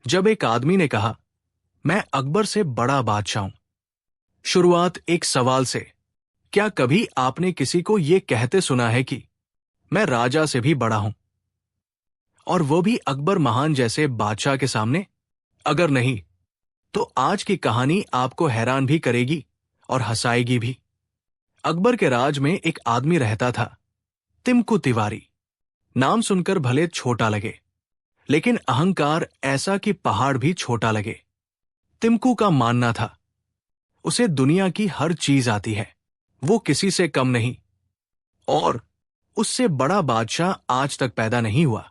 जब एक आदमी ने कहा, मैं अकबर से बड़ा बादशाह हूं। शुरुआत एक सवाल से। क्या कभी आपने किसी को यह कहते सुना है कि मैं राजा से भी बड़ा हूं, और वो भी अकबर महान जैसे बादशाह के सामने? अगर नहीं, तो आज की कहानी आपको हैरान भी करेगी और हंसाएगी भी। अकबर के राज में एक आदमी रहता था, तिम्कू तिवारी। नाम सुनकर भले छोटा लगे, लेकिन अहंकार ऐसा कि पहाड़ भी छोटा लगे। तिम्कू का मानना था, उसे दुनिया की हर चीज आती है, वो किसी से कम नहीं, और उससे बड़ा बादशाह आज तक पैदा नहीं हुआ।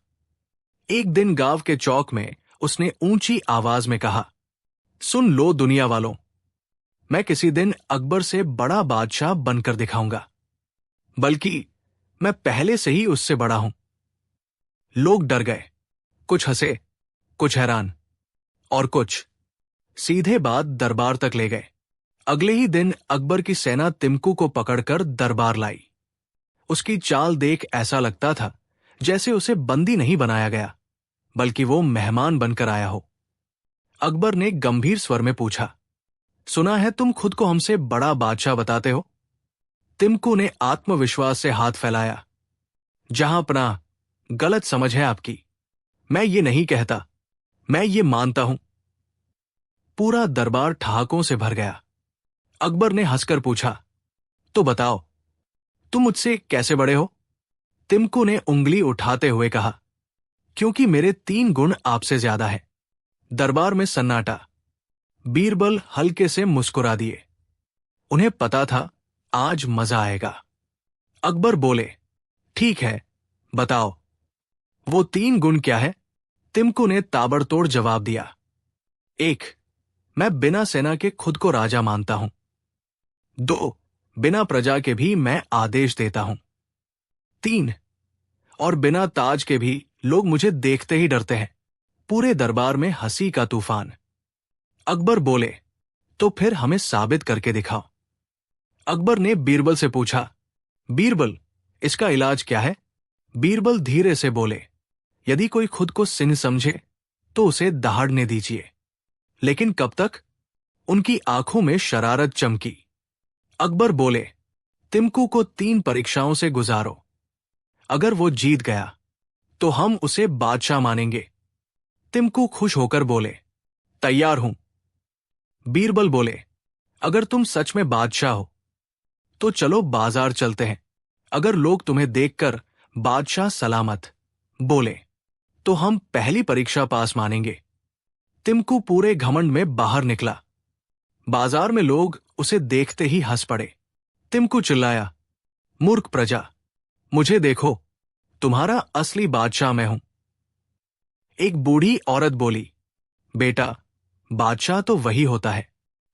एक दिन गांव के चौक में उसने ऊंची आवाज में कहा, सुन लो दुनिया वालों, मैं किसी दिन अकबर से बड़ा बादशाह बनकर दिखाऊंगा, बल्कि मैं पहले से ही उससे बड़ा हूं। लोग डर गए, कुछ हंसे, कुछ हैरान, और कुछ सीधे बात दरबार तक ले गए। अगले ही दिन अकबर की सेना तिम्कू को पकड़कर दरबार लाई। उसकी चाल देख ऐसा लगता था जैसे उसे बंदी नहीं बनाया गया, बल्कि वो मेहमान बनकर आया हो। अकबर ने गंभीर स्वर में पूछा, सुना है तुम खुद को हमसे बड़ा बादशाह बताते हो? तिम्कू ने आत्मविश्वास से हाथ फैलाया, जहां अपना गलत समझ है आपकी, मैं ये नहीं कहता, मैं ये मानता हूं। पूरा दरबार ठहाकों से भर गया। अकबर ने हंसकर पूछा, तो बताओ, तुम मुझसे कैसे बड़े हो? तिम्कू ने उंगली उठाते हुए कहा, क्योंकि मेरे 3 गुण आपसे ज्यादा है। दरबार में सन्नाटा। बीरबल हल्के से मुस्कुरा दिए, उन्हें पता था आज मजा आएगा। अकबर बोले, ठीक है, बताओ, वो 3 गुण क्या है? तिम्कू ने ताबड़तोड़ जवाब दिया, 1, मैं बिना सेना के खुद को राजा मानता हूं। 2, बिना प्रजा के भी मैं आदेश देता हूं। 3, और बिना ताज के भी लोग मुझे देखते ही डरते हैं। पूरे दरबार में हंसी का तूफान। अकबर बोले, तो फिर हमें साबित करके दिखाओ। अकबर ने बीरबल से पूछा, बीरबल, इसका इलाज क्या है? बीरबल धीरे से बोले, यदि कोई खुद को सिंह समझे तो उसे दहाड़ने दीजिए। लेकिन कब तक? उनकी आंखों में शरारत चमकी। अकबर बोले, तिम्कू को 3 परीक्षाओं से गुजारो। अगर वो जीत गया तो हम उसे बादशाह मानेंगे। तिम्कू खुश होकर बोले, तैयार हूं। बीरबल बोले, अगर तुम सच में बादशाह हो तो चलो बाजार चलते हैं। अगर लोग तुम्हें देखकर बादशाह सलामत बोले तो हम पहली परीक्षा पास मानेंगे। तिम्कू पूरे घमंड में बाहर निकला। बाजार में लोग उसे देखते ही हंस पड़े। तिम्कू चिल्लाया, मूर्ख प्रजा, मुझे देखो, तुम्हारा असली बादशाह मैं हूं। एक बूढ़ी औरत बोली, बेटा, बादशाह तो वही होता है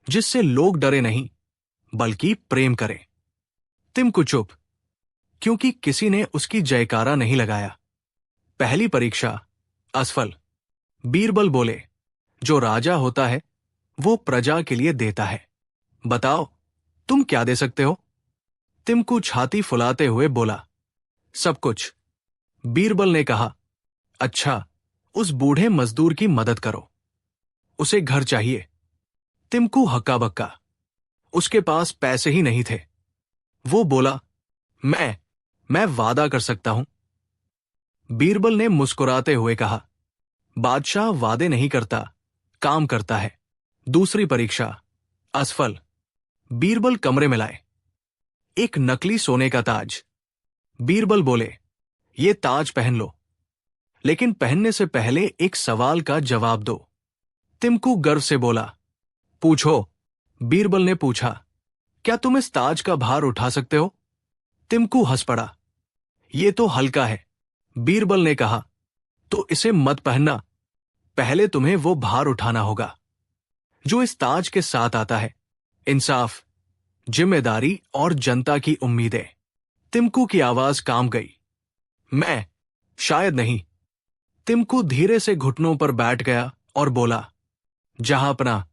जिससे लोग डरे नहीं, बल्कि प्रेम करें। तिम्कू चुप, क्योंकि किसी ने उसकी जयकारा नहीं लगाया। पहली परीक्षा असफल। बीरबल बोले, जो राजा होता है वो प्रजा के लिए देता है। बताओ, तुम क्या दे सकते हो? तिम्कू छाती फुलाते हुए बोला, सब कुछ। बीरबल ने कहा, अच्छा, उस बूढ़े मजदूर की मदद करो, उसे घर चाहिए। तिम्कू हक्का बक्का, उसके पास पैसे ही नहीं थे। वो बोला, मैं वादा कर सकता हूं। बीरबल ने मुस्कुराते हुए कहा, बादशाह वादे नहीं करता, काम करता है। दूसरी परीक्षा असफल। बीरबल कमरे में लाए एक नकली सोने का ताज। बीरबल बोले, ये ताज पहन लो, लेकिन पहनने से पहले एक सवाल का जवाब दो। तिम्कू गर्व से बोला, पूछो। बीरबल ने पूछा, क्या तुम इस ताज का भार उठा सकते हो? तिम्कू हंस पड़ा, ये तो हल्का है। बीरबल ने कहा, तो इसे मत पहनना, पहले तुम्हें वो भार उठाना होगा जो इस ताज के साथ आता है, इंसाफ, जिम्मेदारी और जनता की उम्मीदें। तिम्कू की आवाज काम गई, मैं शायद नहीं। तिम्कू धीरे से घुटनों पर बैठ गया और बोला, जहां अपना,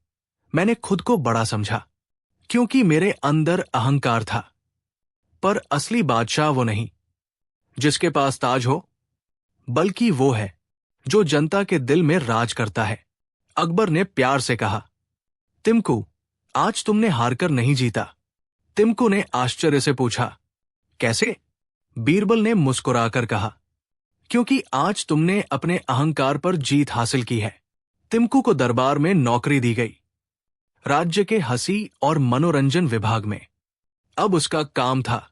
मैंने खुद को बड़ा समझा क्योंकि मेरे अंदर अहंकार था। पर असली बादशाह वो नहीं जिसके पास ताज हो, बल्कि वो है जो जनता के दिल में राज करता है। अकबर ने प्यार से कहा, तिम्कू, आज तुमने हारकर नहीं जीता। तिम्कू ने आश्चर्य से पूछा, कैसे? बीरबल ने मुस्कुराकर कहा, क्योंकि आज तुमने अपने अहंकार पर जीत हासिल की है। तिम्कू को दरबार में नौकरी दी गई, राज्य के हंसी और मनोरंजन विभाग में। अब उसका काम था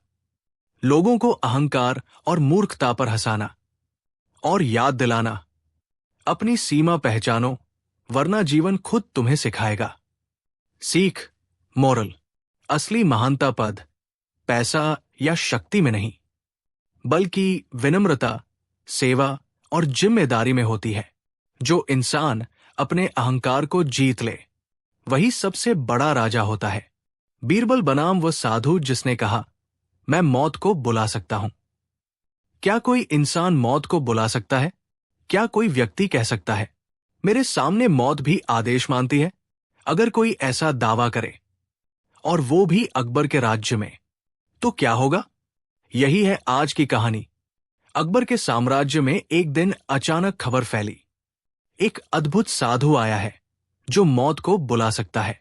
लोगों को अहंकार और मूर्खता पर हंसाना और याद दिलाना, अपनी सीमा पहचानो, वरना जीवन खुद तुम्हें सिखाएगा। सीख, मोरल, असली महानता पद, पैसा या शक्ति में नहीं, बल्कि विनम्रता, सेवा और जिम्मेदारी में होती है। जो इंसान अपने अहंकार को जीत ले, वही सबसे बड़ा राजा होता है। बीरबल बनाम वह साधु जिसने कहा, मैं मौत को बुला सकता हूं। क्या कोई इंसान मौत को बुला सकता है? क्या कोई व्यक्ति कह सकता है, मेरे सामने मौत भी आदेश मानती है? अगर कोई ऐसा दावा करे, और वो भी अकबर के राज्य में, तो क्या होगा? यही है आज की कहानी। अकबर के साम्राज्य में एक दिन अचानक खबर फैली, एक अद्भुत साधु आया है जो मौत को बुला सकता है।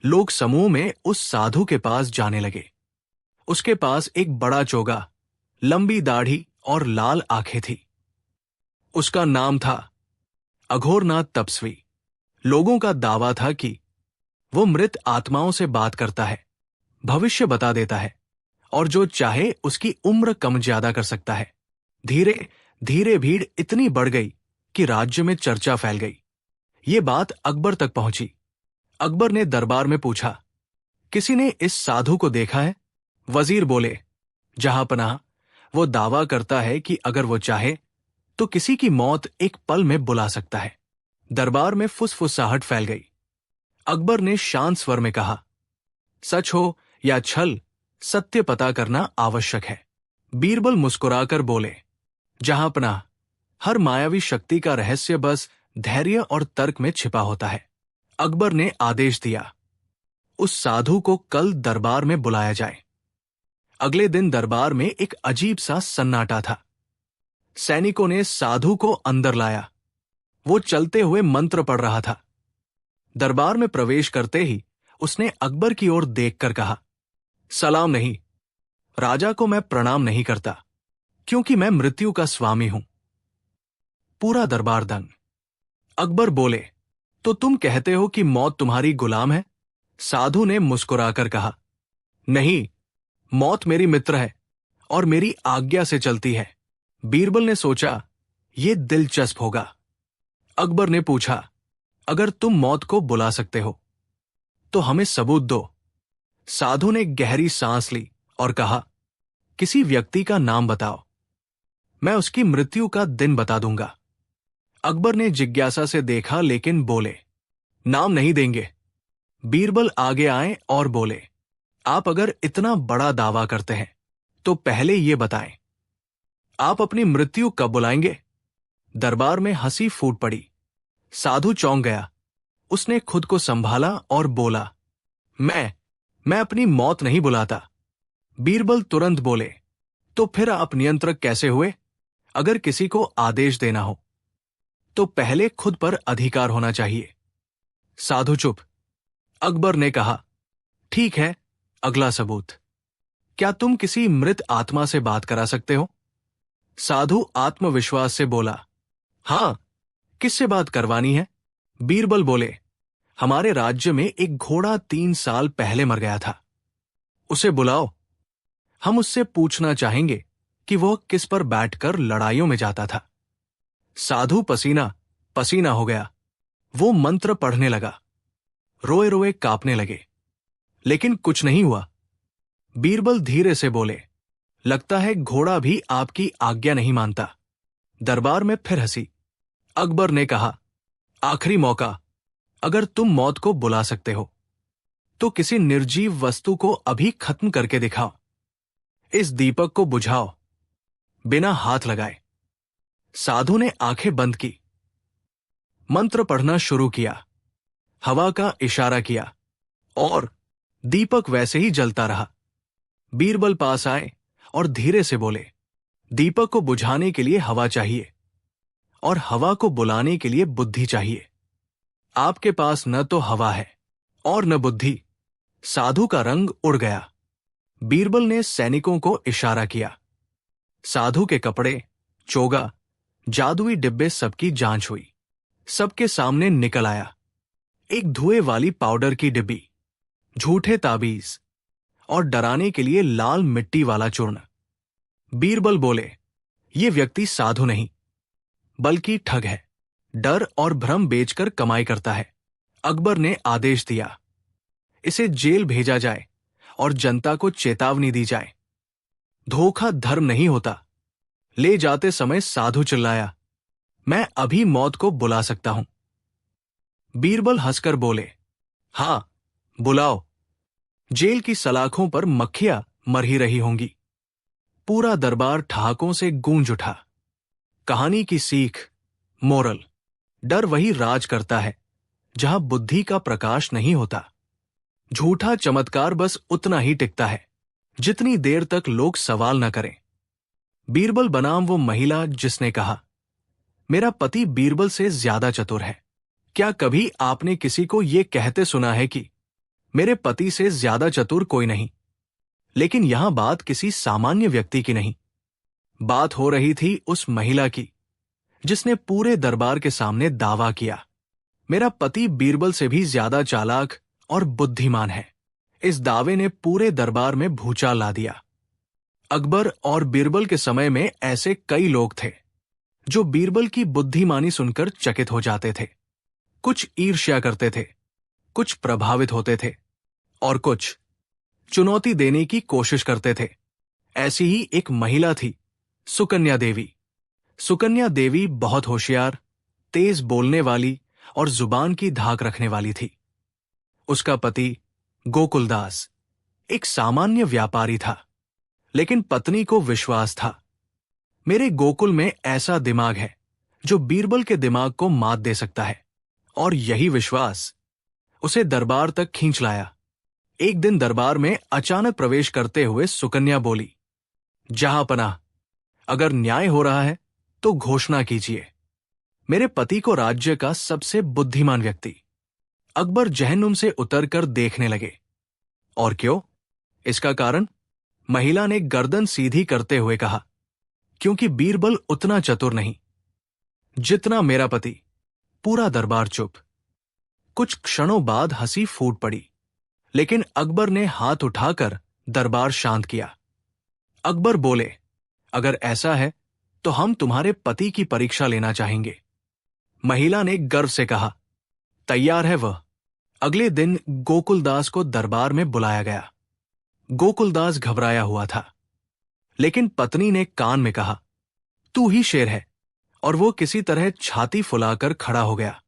लोग समूह में उस साधु के पास जाने लगे। उसके पास एक बड़ा चोगा, लंबी दाढ़ी और लाल आंखें थी। उसका नाम था अघोरनाथ तपस्वी। लोगों का दावा था कि वो मृत आत्माओं से बात करता है, भविष्य बता देता है, और जो चाहे उसकी उम्र कम ज्यादा कर सकता है। धीरे धीरे भीड़ इतनी बढ़ गई कि राज्य में चर्चा फैल गई। ये बात अकबर तक पहुंची। अकबर ने दरबार में पूछा, किसी ने इस साधु को देखा है? वजीर बोले, जहांपनाह, वो दावा करता है कि अगर वो चाहे तो किसी की मौत एक पल में बुला सकता है। दरबार में फुसफुसाहट फैल गई। अकबर ने शांत स्वर में कहा, सच हो या छल, सत्य पता करना आवश्यक है। बीरबल मुस्कुराकर बोले, जहांपनाह, हर मायावी शक्ति का रहस्य बस धैर्य और तर्क में छिपा होता है। अकबर ने आदेश दिया, उस साधु को कल दरबार में बुलाया जाए। अगले दिन दरबार में एक अजीब सा सन्नाटा था। सैनिकों ने साधु को अंदर लाया। वो चलते हुए मंत्र पढ़ रहा था। दरबार में प्रवेश करते ही उसने अकबर की ओर देखकर कहा, सलाम नहीं, राजा को मैं प्रणाम नहीं करता, क्योंकि मैं मृत्यु का स्वामी हूं। पूरा दरबार दंग। अकबर बोले, तो तुम कहते हो कि मौत तुम्हारी गुलाम है? साधु ने मुस्कुराकर कहा, नहीं, मौत मेरी मित्र है और मेरी आज्ञा से चलती है। बीरबल ने सोचा, ये दिलचस्प होगा। अकबर ने पूछा, अगर तुम मौत को बुला सकते हो तो हमें सबूत दो। साधु ने गहरी सांस ली और कहा, किसी व्यक्ति का नाम बताओ, मैं उसकी मृत्यु का दिन बता दूंगा। अकबर ने जिज्ञासा से देखा लेकिन बोले, नाम नहीं देंगे। बीरबल आगे आए और बोले, आप अगर इतना बड़ा दावा करते हैं तो पहले ये बताएं, आप अपनी मृत्यु कब बुलाएंगे? दरबार में हंसी फूट पड़ी। साधु चौंक गया। उसने खुद को संभाला और बोला, मैं अपनी मौत नहीं बुलाता। बीरबल तुरंत बोले, तो फिर आप नियंत्रक कैसे हुए? अगर किसी को आदेश देना हो तो पहले खुद पर अधिकार होना चाहिए। साधु चुप। अकबर ने कहा, ठीक है, अगला सबूत। क्या तुम किसी मृत आत्मा से बात करा सकते हो? साधु आत्मविश्वास से बोला, हां, किससे बात करवानी है? बीरबल बोले, हमारे राज्य में एक घोड़ा 3 साल पहले मर गया था, उसे बुलाओ। हम उससे पूछना चाहेंगे कि वह किस पर बैठकर लड़ाइयों में जाता था। साधु पसीना पसीना हो गया। वो मंत्र पढ़ने लगा। रोए रोए कांपने लगे, लेकिन कुछ नहीं हुआ। बीरबल धीरे से बोले, लगता है घोड़ा भी आपकी आज्ञा नहीं मानता। दरबार में फिर हंसी। अकबर ने कहा, आखिरी मौका, अगर तुम मौत को बुला सकते हो तो किसी निर्जीव वस्तु को अभी खत्म करके दिखाओ। इस दीपक को बुझाओ बिना हाथ लगाए। साधु ने आंखें बंद की, मंत्र पढ़ना शुरू किया, हवा का इशारा किया और दीपक वैसे ही जलता रहा। बीरबल पास आए और धीरे से बोले, दीपक को बुझाने के लिए हवा चाहिए और हवा को बुलाने के लिए बुद्धि चाहिए। आपके पास न तो हवा है और न बुद्धि। साधु का रंग उड़ गया। बीरबल ने सैनिकों को इशारा किया। साधु के कपड़े, चोगा, जादुई डिब्बे सबकी जांच हुई। सबके सामने निकल आया एक धुएं वाली पाउडर की डिब्बी, झूठे ताबीज और डराने के लिए लाल मिट्टी वाला चूर्ण। बीरबल बोले, ये व्यक्ति साधु नहीं बल्कि ठग है, डर और भ्रम बेचकर कमाई करता है। अकबर ने आदेश दिया, इसे जेल भेजा जाए और जनता को चेतावनी दी जाए। धोखा धर्म नहीं होता। ले जाते समय साधु चिल्लाया, मैं अभी मौत को बुला सकता हूं। बीरबल हंसकर बोले, हां, बुलाओ। जेल की सलाखों पर मक्खियां मर ही रही होंगी। पूरा दरबार ठहाकों से गूंज उठा। कहानी की सीख, मोरल, डर वही राज करता है जहां बुद्धि का प्रकाश नहीं होता। झूठा चमत्कार बस उतना ही टिकता है जितनी देर तक लोग सवाल न करें। बीरबल बनाम वो महिला जिसने कहा, मेरा पति बीरबल से ज्यादा चतुर है। क्या कभी आपने किसी को यह कहते सुना है कि मेरे पति से ज्यादा चतुर कोई नहीं? लेकिन यहां बात किसी सामान्य व्यक्ति की नहीं। बात हो रही थी उस महिला की जिसने पूरे दरबार के सामने दावा किया, मेरा पति बीरबल से भी ज्यादा चालाक और बुद्धिमान है। इस दावे ने पूरे दरबार में भूचाल ला दिया। अकबर और बीरबल के समय में ऐसे कई लोग थे जो बीरबल की बुद्धिमानी सुनकर चकित हो जाते थे। कुछ ईर्ष्या करते थे, कुछ प्रभावित होते थे और कुछ चुनौती देने की कोशिश करते थे। ऐसी ही एक महिला थी, सुकन्या देवी। सुकन्या देवी बहुत होशियार, तेज बोलने वाली और जुबान की धाक रखने वाली थी। उसका पति गोकुलदास एक सामान्य व्यापारी था, लेकिन पत्नी को विश्वास था, मेरे गोकुल में ऐसा दिमाग है जो बीरबल के दिमाग को मात दे सकता है। और यही विश्वास उसे दरबार तक खींच लाया। एक दिन दरबार में अचानक प्रवेश करते हुए सुकन्या बोली, जहांपनाह, अगर न्याय हो रहा है तो घोषणा कीजिए, मेरे पति को राज्य का सबसे बुद्धिमान व्यक्ति। अकबर जहन्नुम से उतरकर देखने लगे। और क्यों? इसका कारण? महिला ने गर्दन सीधी करते हुए कहा, क्योंकि बीरबल उतना चतुर नहीं जितना मेरा पति। पूरा दरबार चुप। कुछ क्षणों बाद हंसी फूट पड़ी, लेकिन अकबर ने हाथ उठाकर दरबार शांत किया। अकबर बोले, अगर ऐसा है तो हम तुम्हारे पति की परीक्षा लेना चाहेंगे। महिला ने गर्व से कहा, तैयार है वह। अगले दिन गोकुलदास को दरबार में बुलाया गया। गोकुलदास घबराया हुआ था, लेकिन पत्नी ने कान में कहा, तू ही शेर है, और वो किसी तरह छाती फुलाकर खड़ा हो गया।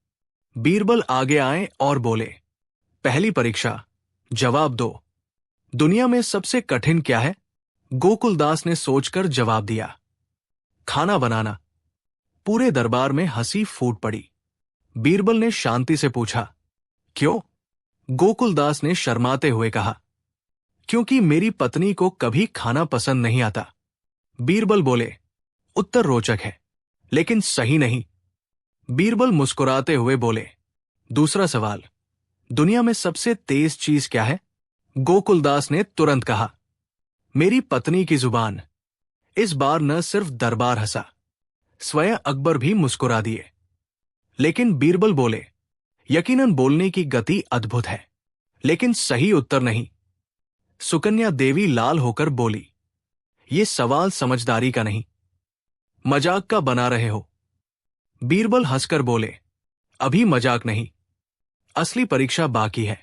बीरबल आगे आए और बोले, पहली परीक्षा, जवाब दो। दुनिया में सबसे कठिन क्या है? गोकुलदास ने सोचकर जवाब दिया, खाना बनाना। पूरे दरबार में हंसी फूट पड़ी। बीरबल ने शांति से पूछा, क्यों? गोकुलदास ने शर्माते हुए कहा, क्योंकि मेरी पत्नी को कभी खाना पसंद नहीं आता। बीरबल बोले, उत्तर रोचक है लेकिन सही नहीं। बीरबल मुस्कुराते हुए बोले, दूसरा सवाल, दुनिया में सबसे तेज चीज क्या है? गोकुलदास ने तुरंत कहा, मेरी पत्नी की जुबान। इस बार न सिर्फ दरबार हंसा, स्वयं अकबर भी मुस्कुरा दिए। लेकिन बीरबल बोले, यकीनन बोलने की गति अद्भुत है, लेकिन सही उत्तर नहीं। सुकन्या देवी लाल होकर बोली, यह सवाल समझदारी का नहीं, मजाक का बना रहे हो। बीरबल हंसकर बोले, अभी मजाक नहीं, असली परीक्षा बाकी है।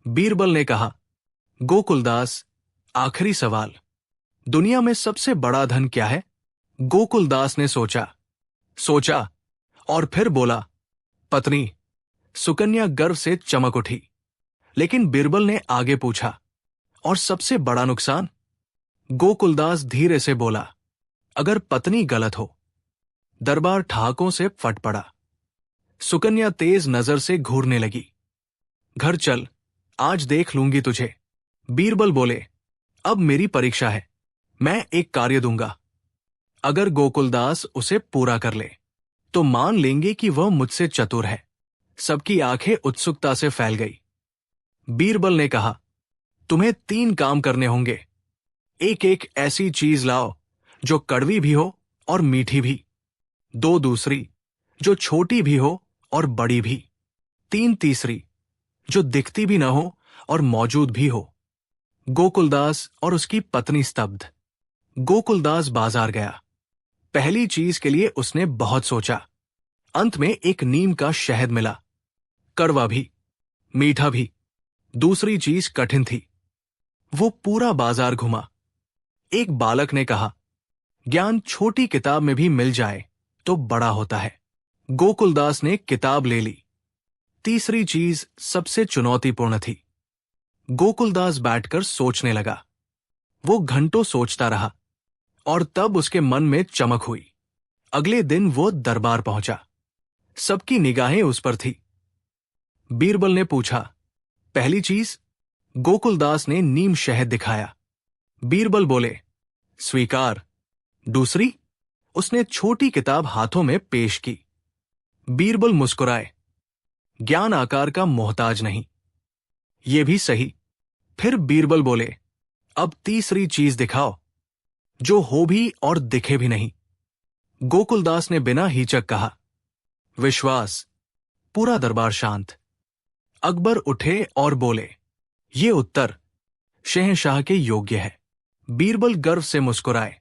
बीरबल ने कहा, गोकुलदास, आखिरी सवाल, दुनिया में सबसे बड़ा धन क्या है? गोकुलदास ने सोचा और फिर बोला, पत्नी। सुकन्या गर्व से चमक उठी। लेकिन बीरबल ने आगे पूछा, और सबसे बड़ा नुकसान? गोकुलदास धीरे से बोला, अगर पत्नी गलत हो। दरबार ठहाकों से फट पड़ा। सुकन्या तेज नजर से घूरने लगी। घर चल, आज देख लूंगी तुझे। बीरबल बोले, अब मेरी परीक्षा है, मैं एक कार्य दूंगा। अगर गोकुलदास उसे पूरा कर ले तो मान लेंगे कि वह मुझसे चतुर है। सबकी आंखें उत्सुकता से फैल गई। बीरबल ने कहा, तुम्हें 3 काम करने होंगे। एक एक ऐसी चीज लाओ जो कड़वी भी हो और मीठी भी। 2 दूसरी, जो छोटी भी हो और बड़ी भी। 3 तीसरी, जो दिखती भी न हो और मौजूद भी हो। गोकुलदास और उसकी पत्नी स्तब्ध। गोकुलदास बाजार गया। पहली चीज के लिए उसने बहुत सोचा। अंत में एक नीम का शहद मिला, कड़वा भी, मीठा भी। दूसरी चीज कठिन थी। वो पूरा बाजार घुमा। एक बालक ने कहा, ज्ञान छोटी किताब में भी मिल जाए तो बड़ा होता है। गोकुलदास ने किताब ले ली। तीसरी चीज सबसे चुनौतीपूर्ण थी। गोकुलदास बैठकर सोचने लगा। वो घंटों सोचता रहा और तब उसके मन में चमक हुई। अगले दिन वो दरबार पहुंचा। सबकी निगाहें उस पर थी। बीरबल ने पूछा, पहली चीज? गोकुलदास ने नीम शहद दिखाया। बीरबल बोले, स्वीकार। दूसरी? उसने छोटी किताब हाथों में पेश की। बीरबल मुस्कुराए। ज्ञान आकार का मोहताज नहीं। ये भी सही। फिर बीरबल बोले, अब तीसरी चीज दिखाओ, जो हो भी और दिखे भी नहीं। गोकुलदास ने बिना हिचक कहा, विश्वास। पूरा दरबार शांत। अकबर उठे और बोले, ये उत्तर शहंशाह के योग्य है। बीरबल गर्व से मुस्कुराए।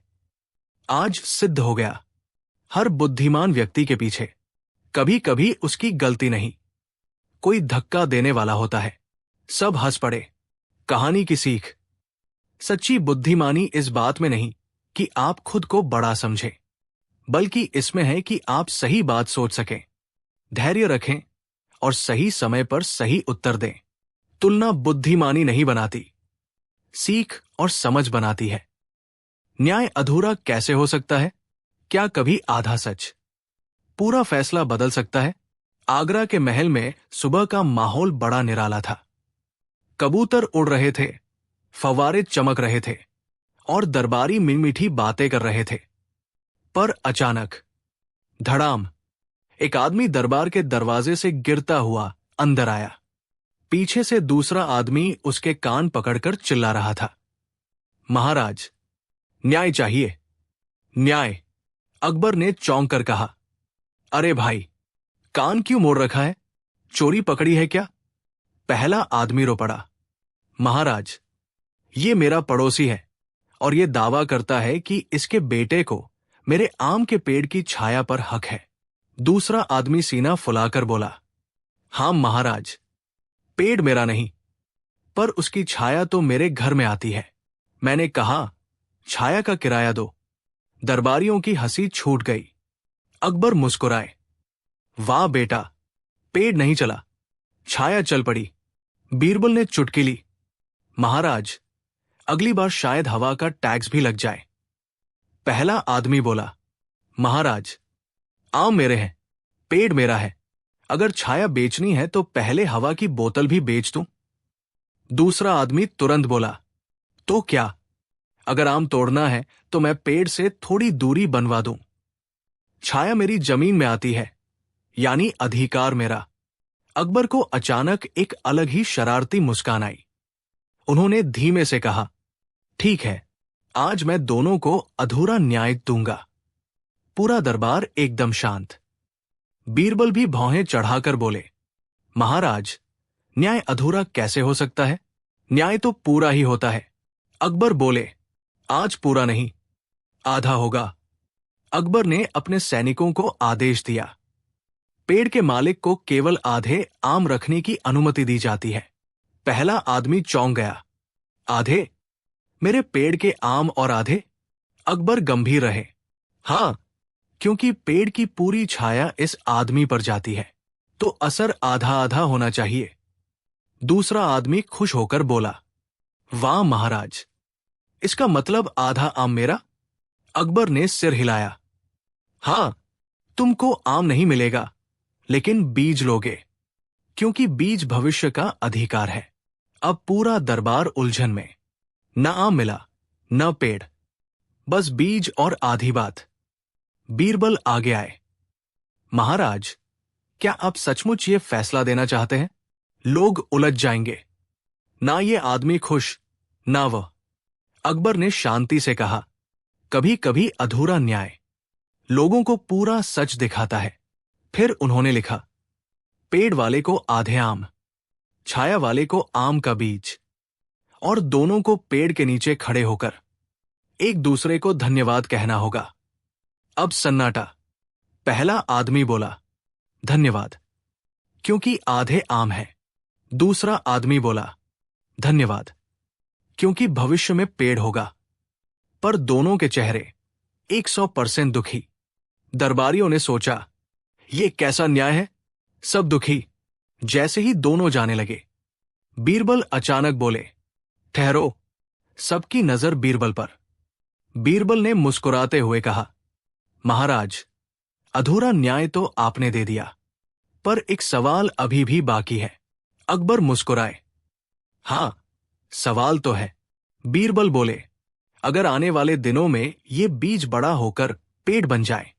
आज सिद्ध हो गया, हर बुद्धिमान व्यक्ति के पीछे कभी कभी उसकी गलती नहीं, कोई धक्का देने वाला होता है। सब हंस पड़े। कहानी की सीख। सच्ची बुद्धिमानी इस बात में नहीं कि आप खुद को बड़ा समझें, बल्कि इसमें है कि आप सही बात सोच सकें, धैर्य रखें और सही समय पर सही उत्तर दें। तुलना बुद्धिमानी नहीं बनाती, सीख और समझ बनाती है। न्याय अधूरा कैसे हो सकता है? क्या कभी आधा सच पूरा फैसला बदल सकता है? आगरा के महल में सुबह का माहौल बड़ा निराला था। कबूतर उड़ रहे थे, फव्वारे चमक रहे थे और दरबारी मीठी बातें कर रहे थे। पर अचानक धड़ाम, एक आदमी दरबार के दरवाजे से गिरता हुआ अंदर आया। पीछे से दूसरा आदमी उसके कान पकड़कर चिल्ला रहा था, महाराज, न्याय चाहिए, न्याय। अकबर ने चौंक कर कहा, अरे भाई, कान क्यों मोड़ रखा है? चोरी पकड़ी है क्या? पहला आदमी रो पड़ा, महाराज, ये मेरा पड़ोसी है और ये दावा करता है कि इसके बेटे को मेरे आम के पेड़ की छाया पर हक है। दूसरा आदमी सीना फुलाकर बोला, हां महाराज, पेड़ मेरा नहीं, पर उसकी छाया तो मेरे घर में आती है। मैंने कहा, छाया का किराया दो। दरबारियों की हंसी छूट गई। अकबर मुस्कुराए, वाह बेटा, पेड़ नहीं चला, छाया चल पड़ी। बीरबल ने चुटकी ली, महाराज, अगली बार शायद हवा का टैक्स भी लग जाए। पहला आदमी बोला, महाराज, आम मेरे हैं, पेड़ मेरा है। अगर छाया बेचनी है तो पहले हवा की बोतल भी बेच दूं। दूसरा आदमी तुरंत बोला, तो क्या? अगर आम तोड़ना है तो मैं पेड़ से थोड़ी दूरी बनवा दूं। छाया मेरी जमीन में आती है, यानी अधिकार मेरा। अकबर को अचानक एक अलग ही शरारती मुस्कान आई। उन्होंने धीमे से कहा, ठीक है, आज मैं दोनों को अधूरा न्याय दूंगा। पूरा दरबार एकदम शांत। बीरबल भी भौहें चढ़ाकर बोले, महाराज, न्याय अधूरा कैसे हो सकता है? न्याय तो पूरा ही होता है। अकबर बोले, आज पूरा नहीं, आधा होगा। अकबर ने अपने सैनिकों को आदेश दिया, पेड़ के मालिक को केवल आधे आम रखने की अनुमति दी जाती है। पहला आदमी चौंक गया, आधे? मेरे पेड़ के आम और आधे? अकबर गंभीर रहे, हां, क्योंकि पेड़ की पूरी छाया इस आदमी पर जाती है, तो असर आधा आधा होना चाहिए। दूसरा आदमी खुश होकर बोला, वाह महाराज, इसका मतलब आधा आम मेरा? अकबर ने सिर हिलाया, हां, तुमको आम नहीं मिलेगा, लेकिन बीज लोगे, क्योंकि बीज भविष्य का अधिकार है। अब पूरा दरबार उलझन में। न आम मिला, न पेड़, बस बीज और आधी बात। बीरबल आगे आए, महाराज, क्या आप सचमुच ये फैसला देना चाहते हैं? लोग उलझ जाएंगे। ना ये आदमी खुश, ना वह। अकबर ने शांति से कहा, कभी कभी अधूरा न्याय लोगों को पूरा सच दिखाता है। फिर उन्होंने लिखा, पेड़ वाले को आधे आम, छाया वाले को आम का बीज, और दोनों को पेड़ के नीचे खड़े होकर एक दूसरे को धन्यवाद कहना होगा। अब सन्नाटा। पहला आदमी बोला, धन्यवाद, क्योंकि आधे आम है। दूसरा आदमी बोला, धन्यवाद, क्योंकि भविष्य में पेड़ होगा। पर दोनों के चेहरे 100% दुखी। दरबारियों ने सोचा, ये कैसा न्याय है? सब दुखी। जैसे ही दोनों जाने लगे, बीरबल अचानक बोले, ठहरो। सबकी नजर बीरबल पर। बीरबल ने मुस्कुराते हुए कहा, महाराज, अधूरा न्याय तो आपने दे दिया, पर एक सवाल अभी भी बाकी है। अकबर मुस्कुराए, हां, सवाल तो है। बीरबल बोले, अगर आने वाले दिनों में ये बीज बड़ा होकर पेड़ बन जाए,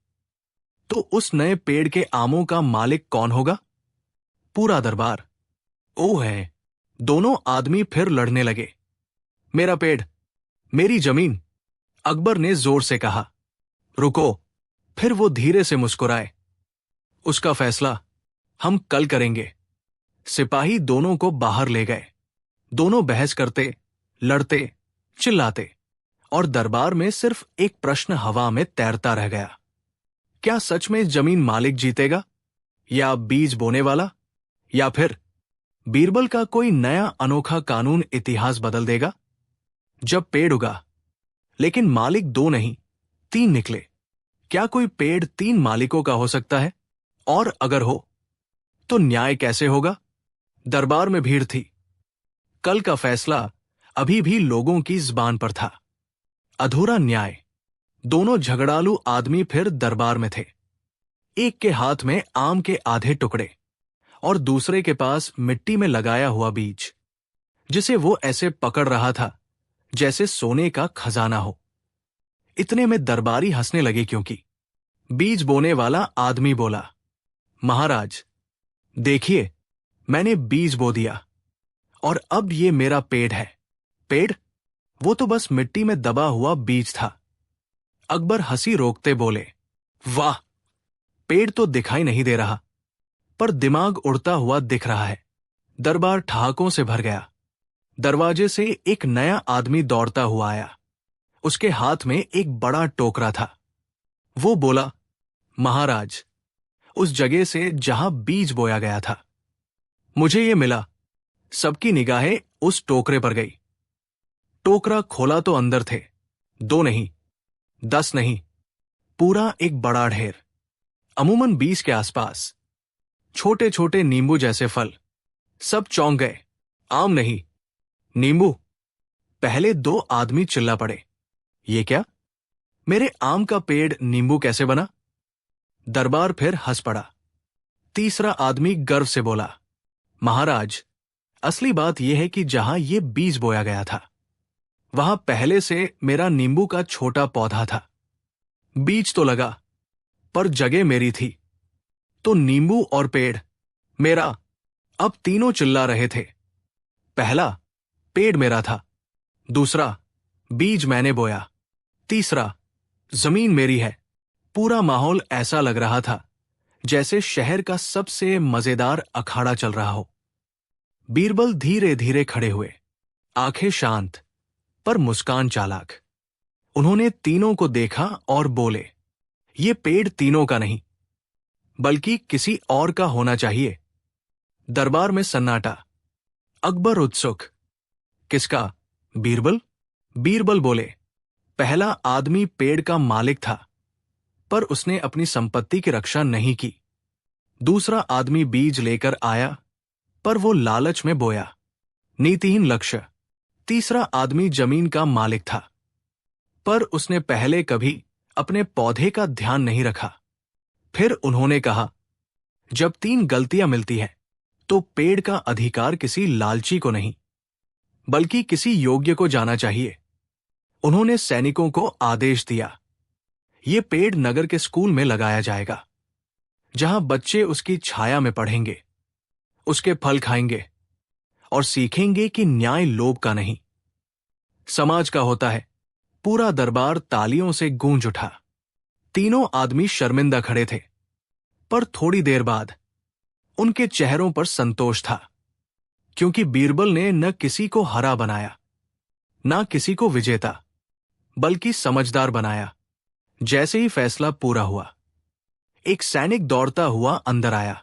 तो उस नए पेड़ के आमों का मालिक कौन होगा? पूरा दरबार ओह है। दोनों आदमी फिर लड़ने लगे। मेरा पेड़, मेरी जमीन। अकबर ने जोर से कहा, रुको। फिर वो धीरे से मुस्कुराए, उसका फैसला हम कल करेंगे। सिपाही दोनों को बाहर ले गए। दोनों बहस करते, लड़ते, चिल्लाते, और दरबार में सिर्फ एक प्रश्न हवा में तैरता रह गया। क्या सच में जमीन मालिक जीतेगा, या बीज बोने वाला, या फिर बीरबल का कोई नया अनोखा कानून इतिहास बदल देगा? जब पेड़ उगा, लेकिन मालिक 2 नहीं 3 निकले। क्या कोई पेड़ 3 मालिकों का हो सकता है? और अगर हो, तो न्याय कैसे होगा? दरबार में भीड़ थी। कल का फैसला अभी भी लोगों की जुबान पर था। अधूरा न्याय। दोनों झगड़ालू आदमी फिर दरबार में थे। एक के हाथ में आम के आधे टुकड़े, और दूसरे के पास मिट्टी में लगाया हुआ बीज, जिसे वो ऐसे पकड़ रहा था जैसे सोने का खजाना हो। इतने में दरबारी हंसने लगे, क्योंकि बीज बोने वाला आदमी बोला, महाराज, देखिए, मैंने बीज बो दिया, और अब ये मेरा पेड़ है। पेड़? वो तो बस मिट्टी में दबा हुआ बीज था। अकबर हंसी रोकते बोले, वाह, पेड़ तो दिखाई नहीं दे रहा, पर दिमाग उड़ता हुआ दिख रहा है। दरबार ठहाकों से भर गया। दरवाजे से एक नया आदमी दौड़ता हुआ आया। उसके हाथ में एक बड़ा टोकरा था। वो बोला, महाराज, उस जगह से जहां बीज बोया गया था, मुझे ये मिला। सबकी निगाहें उस टोकरे पर गई। टोकरा खोला तो अंदर थे 2 नहीं, 10 नहीं, पूरा एक बड़ा ढेर, अमूमन 20 के आसपास। छोटे छोटे नींबू जैसे फल। सब चौंक गए। आम नहीं, नींबू। पहले 2 आदमी चिल्ला पड़े, ये क्या? मेरे आम का पेड़ नींबू कैसे बना? दरबार फिर हंस पड़ा। तीसरा आदमी गर्व से बोला, महाराज, असली बात यह है कि जहां ये बीज बोया गया था, वहां पहले से मेरा नींबू का छोटा पौधा था। बीज तो लगा, पर जगह मेरी थी, तो नींबू और पेड़ मेरा। अब तीनों चिल्ला रहे थे। पहला, पेड़ मेरा था। दूसरा, बीज मैंने बोया। तीसरा, जमीन मेरी है। पूरा माहौल ऐसा लग रहा था जैसे शहर का सबसे मजेदार अखाड़ा चल रहा हो। बीरबल धीरे धीरे खड़े हुए, आंखें शांत, पर मुस्कान चालाक। उन्होंने तीनों को देखा और बोले, ये पेड़ तीनों का नहीं, बल्कि किसी और का होना चाहिए। दरबार में सन्नाटा। अकबर उत्सुक, किसका? बीरबल? बीरबल बोले, पहला आदमी पेड़ का मालिक था, पर उसने अपनी संपत्ति की रक्षा नहीं की। दूसरा आदमी बीज लेकर आया, पर वो लालच में बोया, नीतिहीन लक्ष्य। तीसरा आदमी जमीन का मालिक था, पर उसने पहले कभी अपने पौधे का ध्यान नहीं रखा। फिर उन्होंने कहा, जब 3 गलतियां मिलती हैं, तो पेड़ का अधिकार किसी लालची को नहीं, बल्कि किसी योग्य को जाना चाहिए। उन्होंने सैनिकों को आदेश दिया, ये पेड़ नगर के स्कूल में लगाया जाएगा। जहां बच्चे उसकी छाया में पढ़ेंगे, उसके फल खाएंगे और सीखेंगे कि न्याय लोभ का नहीं, समाज का होता है। पूरा दरबार तालियों से गूंज उठा। तीनों आदमी शर्मिंदा खड़े थे, पर थोड़ी देर बाद उनके चेहरों पर संतोष था, क्योंकि बीरबल ने न किसी को हरा बनाया, न किसी को विजेता, बल्कि समझदार बनाया। जैसे ही फैसला पूरा हुआ, एक सैनिक दौड़ता हुआ अंदर आया।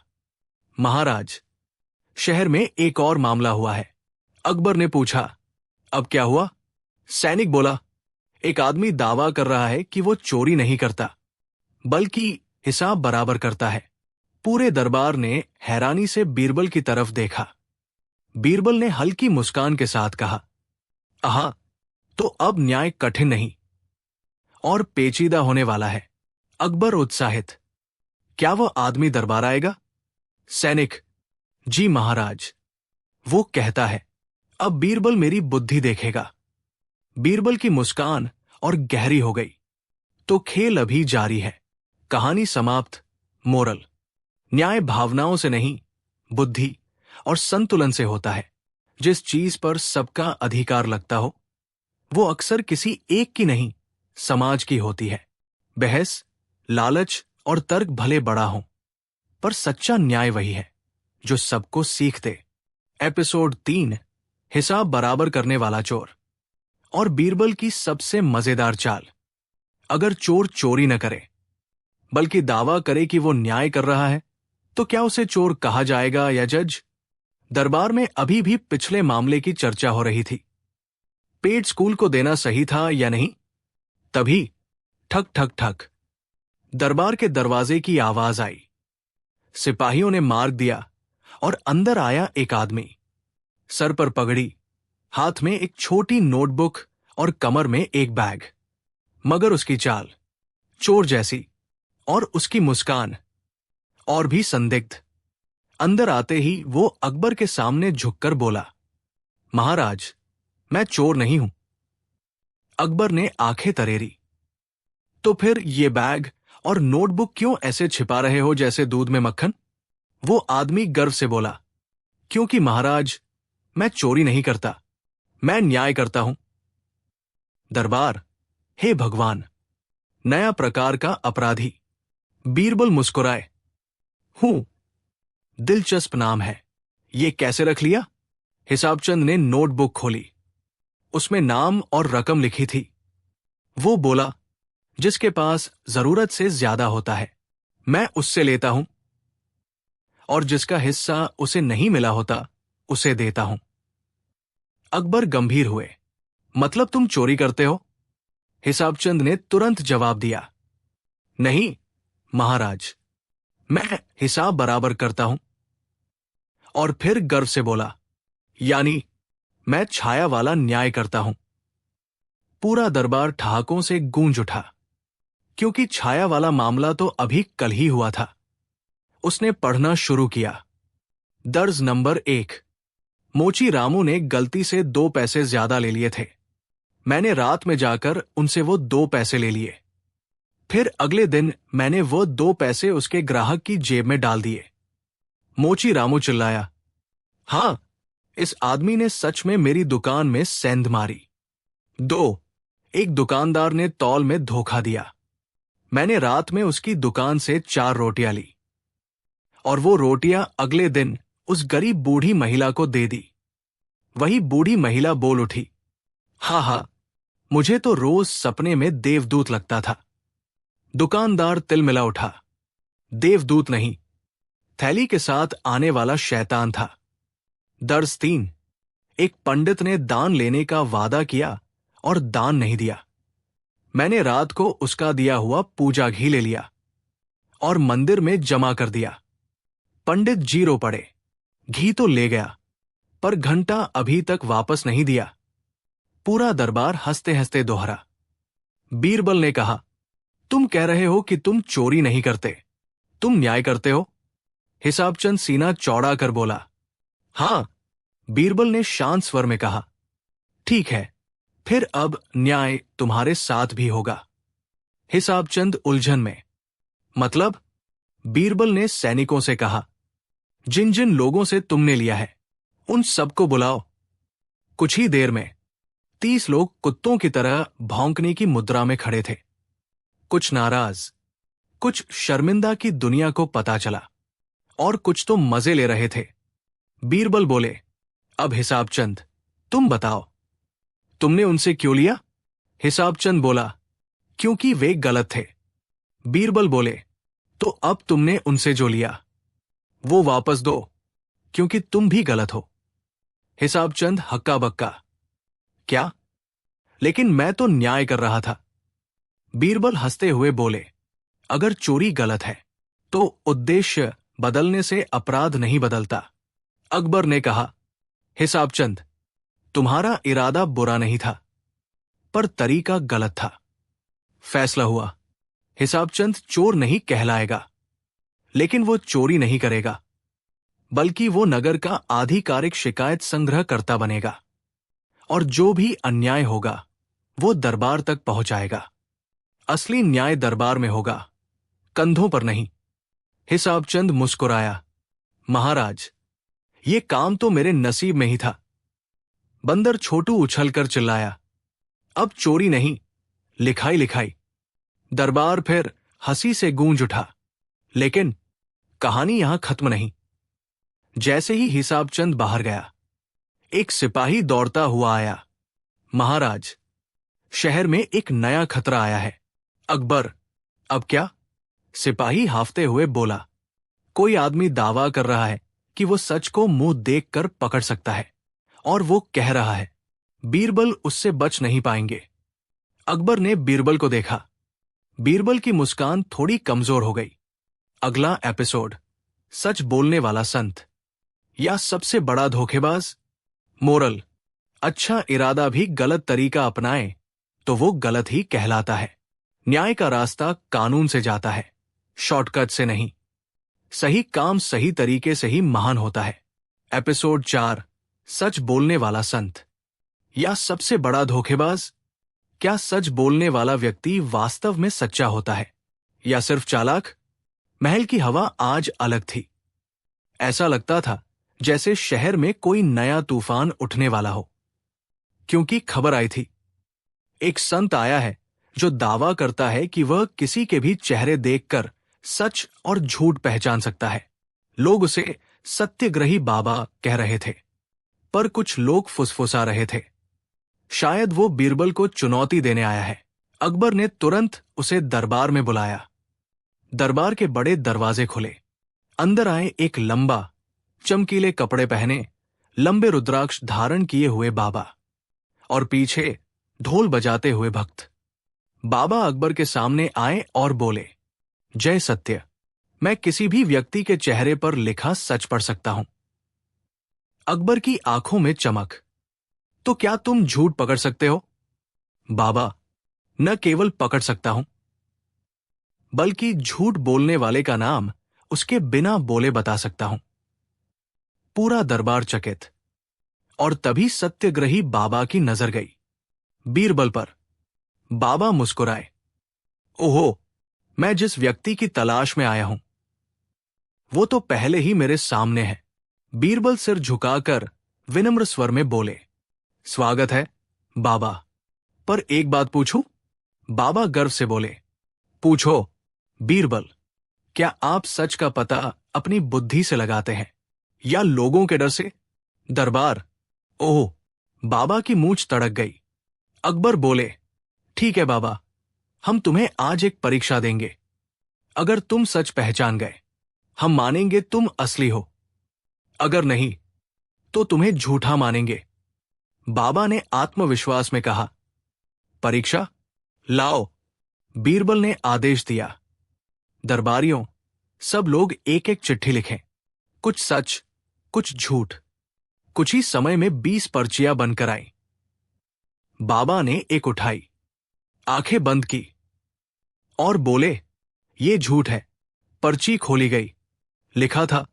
महाराज, शहर में एक और मामला हुआ है। अकबर ने पूछा, अब क्या हुआ? सैनिक बोला, एक आदमी दावा कर रहा है कि वो चोरी नहीं करता, बल्कि हिसाब बराबर करता है। पूरे दरबार ने हैरानी से बीरबल की तरफ देखा। बीरबल ने हल्की मुस्कान के साथ कहा, आहा, तो अब न्याय कठिन नहीं और पेचीदा होने वाला है। अकबर उत्साहित, क्या वो आदमी दरबार आएगा? सैनिक, जी महाराज, वो कहता है। अब बीरबल मेरी बुद्धि देखेगा। बीरबल की मुस्कान और गहरी हो गई। तो खेल अभी जारी है। कहानी समाप्त। मोरल, न्याय भावनाओं से नहीं, बुद्धि और संतुलन से होता है। जिस चीज पर सबका अधिकार लगता हो, वो अक्सर किसी एक की नहीं, समाज की होती है। बहस, लालच और तर्क भले बड़ा हो, पर सच्चा न्याय वही है जो सबको सीख दे। एपिसोड 3, हिसाब बराबर करने वाला चोर। और बीरबल की सबसे मजेदार चाल, अगर चोर चोरी न करे बल्कि दावा करे कि वो न्याय कर रहा है, तो क्या उसे चोर कहा जाएगा या जज? दरबार में अभी भी पिछले मामले की चर्चा हो रही थी। पेट स्कूल को देना सही था या नहीं? तभी ठक ठक ठक दरबार के दरवाजे की आवाज आई। सिपाहियों ने मार्ग दिया और अंदर आया एक आदमी, सर पर पगड़ी, हाथ में एक छोटी नोटबुक और कमर में एक बैग। मगर उसकी चाल चोर जैसी और उसकी मुस्कान और भी संदिग्ध। अंदर आते ही वो अकबर के सामने झुककर बोला, महाराज, मैं चोर नहीं हूं। अकबर ने आंखें तरेरी। तो फिर ये बैग और नोटबुक क्यों ऐसे छिपा रहे हो जैसे दूध में मक्खन? वो आदमी गर्व से बोला, क्योंकि महाराज, मैं चोरी नहीं करता, मैं न्याय करता हूं। दरबार, हे भगवान, नया प्रकार का अपराधी। बीरबल मुस्कुराए, हूं, दिलचस्प नाम है, ये कैसे रख लिया? हिसाबचंद ने नोटबुक खोली। उसमें नाम और रकम लिखी थी। वो बोला, जिसके पास जरूरत से ज्यादा होता है, मैं उससे लेता हूं, और जिसका हिस्सा उसे नहीं मिला होता, उसे देता हूं। अकबर गंभीर हुए, मतलब तुम चोरी करते हो? हिसाबचंद ने तुरंत जवाब दिया, नहीं महाराज, मैं हिसाब बराबर करता हूं। और फिर गर्व से बोला, यानी मैं छाया वाला न्याय करता हूं। पूरा दरबार ठहाकों से गूंज उठा, क्योंकि छाया वाला मामला तो अभी कल ही हुआ था। उसने पढ़ना शुरू किया। दर्ज नंबर 1, मोची रामू ने गलती से 2 पैसे ज्यादा ले लिए थे। मैंने रात में जाकर उनसे वो 2 पैसे ले लिए। फिर अगले दिन मैंने वो 2 पैसे उसके ग्राहक की जेब में डाल दिए। मोची रामू चिल्लाया, हां, इस आदमी ने सच में मेरी दुकान में सेंध मारी। 2, एक दुकानदार ने तौल में धोखा दिया। मैंने रात में उसकी दुकान से 4 रोटियां ली, और वो रोटियां अगले दिन उस गरीब बूढ़ी महिला को दे दी। वही बूढ़ी महिला बोल उठी, हा, मुझे तो रोज सपने में देवदूत लगता था। दुकानदार तिलमिला उठा, देवदूत नहीं, थैली के साथ आने वाला शैतान था। दर्ज 3, एक पंडित ने दान लेने का वादा किया और दान नहीं दिया। मैंने रात को उसका दिया हुआ पूजा घी ले लिया और मंदिर में जमा कर दिया। पंडित जी रो पड़े, घी तो ले गया, पर घंटा अभी तक वापस नहीं दिया। पूरा दरबार हंसते हंसते दोहरा। बीरबल ने कहा, तुम कह रहे हो कि तुम चोरी नहीं करते, तुम न्याय करते हो? हिसाबचंद सीना चौड़ा कर बोला, हां। बीरबल ने शांत स्वर में कहा, ठीक है, फिर अब न्याय तुम्हारे साथ भी होगा। हिसाबचंद उलझन में, मतलब? बीरबल ने सैनिकों से कहा, जिन जिन लोगों से तुमने लिया है उन सबको बुलाओ। कुछ ही देर में 30 लोग कुत्तों की तरह भौंकने की मुद्रा में खड़े थे। कुछ नाराज, कुछ शर्मिंदा की दुनिया को पता चला, और कुछ तो मजे ले रहे थे। बीरबल बोले, अब हिसाब चंद, तुम बताओ, तुमने उनसे क्यों लिया? हिसाब चंद बोला, क्योंकि वे गलत थे। बीरबल बोले, तो अब तुमने उनसे जो लिया वो वापस दो, क्योंकि तुम भी गलत हो। हिसाब चंद हक्का बक्का, क्या? लेकिन मैं तो न्याय कर रहा था। बीरबल हंसते हुए बोले, अगर चोरी गलत है तो उद्देश्य बदलने से अपराध नहीं बदलता। अकबर ने कहा, हिसाब चंद, तुम्हारा इरादा बुरा नहीं था, पर तरीका गलत था। फैसला हुआ, हिसाब चंद चोर नहीं कहलाएगा, लेकिन वो चोरी नहीं करेगा, बल्कि वो नगर का आधिकारिक शिकायत संग्रह करता बनेगा, और जो भी अन्याय होगा वो दरबार तक पहुंचाएगा। असली न्याय दरबार में होगा, कंधों पर नहीं। हिसाब चंद मुस्कुराया, महाराज, ये काम तो मेरे नसीब में ही था। बंदर छोटू उछलकर चिल्लाया, अब चोरी नहीं, लिखाई लिखाई। दरबार फिर हंसी से गूंज उठा। लेकिन कहानी यहां खत्म नहीं। जैसे ही हिसाब चंद बाहर गया, एक सिपाही दौड़ता हुआ आया, महाराज, शहर में एक नया खतरा आया है। अकबर, अब क्या? सिपाही हाफते हुए बोला, कोई आदमी दावा कर रहा है कि वो सच को मुंह देखकर पकड़ सकता है, और वो कह रहा है बीरबल उससे बच नहीं पाएंगे। अकबर ने बीरबल को देखा। बीरबल की मुस्कान थोड़ी कमजोर हो गई। अगला एपिसोड, सच बोलने वाला संत या सबसे बड़ा धोखेबाज? मोरल, अच्छा इरादा भी गलत तरीका अपनाए तो वो गलत ही कहलाता है। न्याय का रास्ता कानून से जाता है, शॉर्टकट से नहीं। सही काम सही तरीके से ही महान होता है। एपिसोड 4, सच बोलने वाला संत या सबसे बड़ा धोखेबाज? क्या सच बोलने वाला व्यक्ति वास्तव में सच्चा होता है या सिर्फ चालाक? महल की हवा आज अलग थी। ऐसा लगता था जैसे शहर में कोई नया तूफान उठने वाला हो, क्योंकि खबर आई थी, एक संत आया है जो दावा करता है कि वह किसी के भी चेहरे देखकर सच और झूठ पहचान सकता है। लोग उसे सत्यग्रही बाबा कह रहे थे, पर कुछ लोग फुसफुसा रहे थे, शायद वो बीरबल को चुनौती देने आया है। अकबर ने तुरंत उसे दरबार में बुलाया। दरबार के बड़े दरवाजे खुले। अंदर आए एक लंबा, चमकीले कपड़े पहने, लंबे रुद्राक्ष धारण किए हुए बाबा, और पीछे ढोल बजाते हुए भक्त। बाबा अकबर के सामने आए और बोले, जय सत्य, मैं किसी भी व्यक्ति के चेहरे पर लिखा सच पढ़ सकता हूं। अकबर की आंखों में चमक, तो क्या तुम झूठ पकड़ सकते हो? बाबा, न केवल पकड़ सकता हूं, बल्कि झूठ बोलने वाले का नाम उसके बिना बोले बता सकता हूं। पूरा दरबार चकित, और तभी सत्यग्रही बाबा की नजर गई बीरबल पर। बाबा मुस्कुराए, ओहो, मैं जिस व्यक्ति की तलाश में आया हूं वो तो पहले ही मेरे सामने है। बीरबल सिर झुकाकर विनम्र स्वर में बोले, स्वागत है बाबा, पर एक बात पूछूं? बाबा गर्व से बोले, पूछो बीरबल, क्या आप सच का पता अपनी बुद्धि से लगाते हैं या लोगों के डर से? दरबार, ओह, बाबा की मूंछ तड़क गई। अकबर बोले, ठीक है बाबा, हम तुम्हें आज एक परीक्षा देंगे। अगर तुम सच पहचान गए, हम मानेंगे तुम असली हो, अगर नहीं तो तुम्हें झूठा मानेंगे। बाबा ने आत्मविश्वास में कहा, परीक्षा लाओ। बीरबल ने आदेश दिया, दरबारियों, सब लोग एक एक चिट्ठी लिखें, कुछ सच, कुछ झूठ। कुछ ही समय में 20 पर्चियां बनकर आई। बाबा ने एक उठाई, आंखें बंद की और बोले, ये झूठ है। पर्ची खोली गई। लिखा था,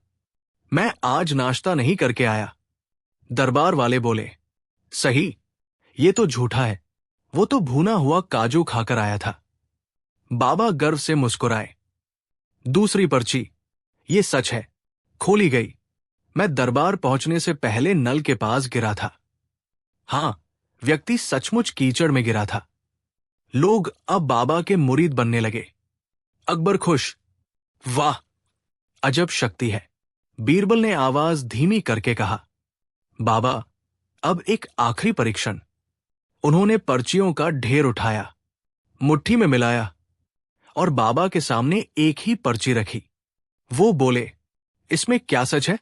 मैं आज नाश्ता नहीं करके आया। दरबार वाले बोले, सही, ये तो झूठा है, वो तो भुना हुआ काजू खाकर आया था। बाबा गर्व से मुस्कुराए, दूसरी पर्ची, ये सच है, खोली गई। मैं दरबार पहुंचने से पहले नल के पास गिरा था। हां, व्यक्ति सचमुच कीचड़ में गिरा था। लोग अब बाबा के मुरीद बनने लगे। अकबर खुश। वाह, अजब शक्ति है। बीरबल ने आवाज धीमी करके कहा। बाबा, अब एक आखिरी परीक्षण। उन्होंने पर्चियों का ढेर उठाया, मुट्ठी में मिलाया और बाबा के सामने एक ही पर्ची रखी। वो बोले, इसमें क्या सच है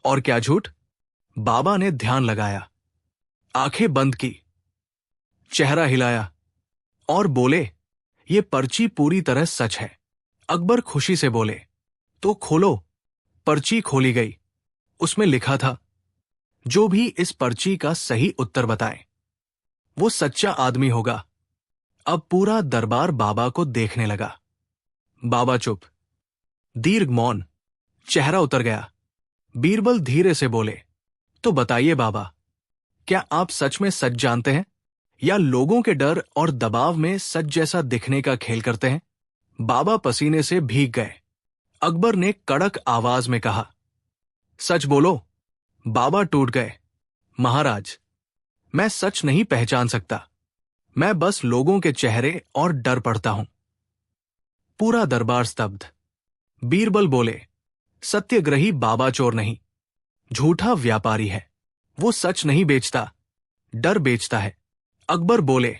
और क्या झूठ? बाबा ने ध्यान लगाया, आंखें बंद की, चेहरा हिलाया और बोले, ये पर्ची पूरी तरह सच है। अकबर खुशी से बोले, तो खोलो। पर्ची खोली गई। उसमें लिखा था, जो भी इस पर्ची का सही उत्तर बताए वो सच्चा आदमी होगा। अब पूरा दरबार बाबा को देखने लगा। बाबा चुप, दीर्घ मौन, चेहरा उतर गया। बीरबल धीरे से बोले, तो बताइए बाबा, क्या आप सच में सच जानते हैं या लोगों के डर और दबाव में सच जैसा दिखने का खेल करते हैं? बाबा पसीने से भीग गए। अकबर ने कड़क आवाज में कहा, सच बोलो। बाबा टूट गए। महाराज, मैं सच नहीं पहचान सकता। मैं बस लोगों के चेहरे और डर पड़ता हूं। पूरा दरबार स्तब्ध। बीरबल बोले, सत्यग्रही बाबा चोर नहीं, झूठा व्यापारी है। वो सच नहीं बेचता, डर बेचता है। अकबर बोले,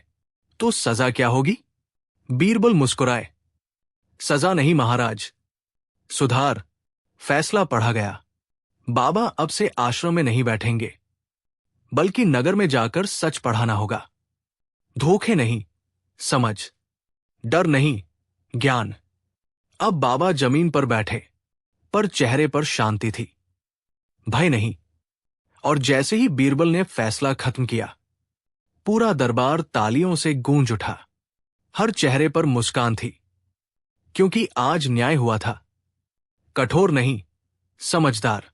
तो सजा क्या होगी? बीरबल मुस्कुराए, सजा नहीं महाराज, सुधार। फैसला पढ़ा गया। बाबा अब से आश्रम में नहीं बैठेंगे, बल्कि नगर में जाकर सच पढ़ाना होगा। धोखे नहीं, समझ। डर नहीं, ज्ञान। अब बाबा जमीन पर बैठे, पर चेहरे पर शांति थी, भय नहीं। और जैसे ही बीरबल ने फैसला खत्म किया, पूरा दरबार तालियों से गूंज उठा। हर चेहरे पर मुस्कान थी, क्योंकि आज न्याय हुआ था। कठोर नहीं, समझदार।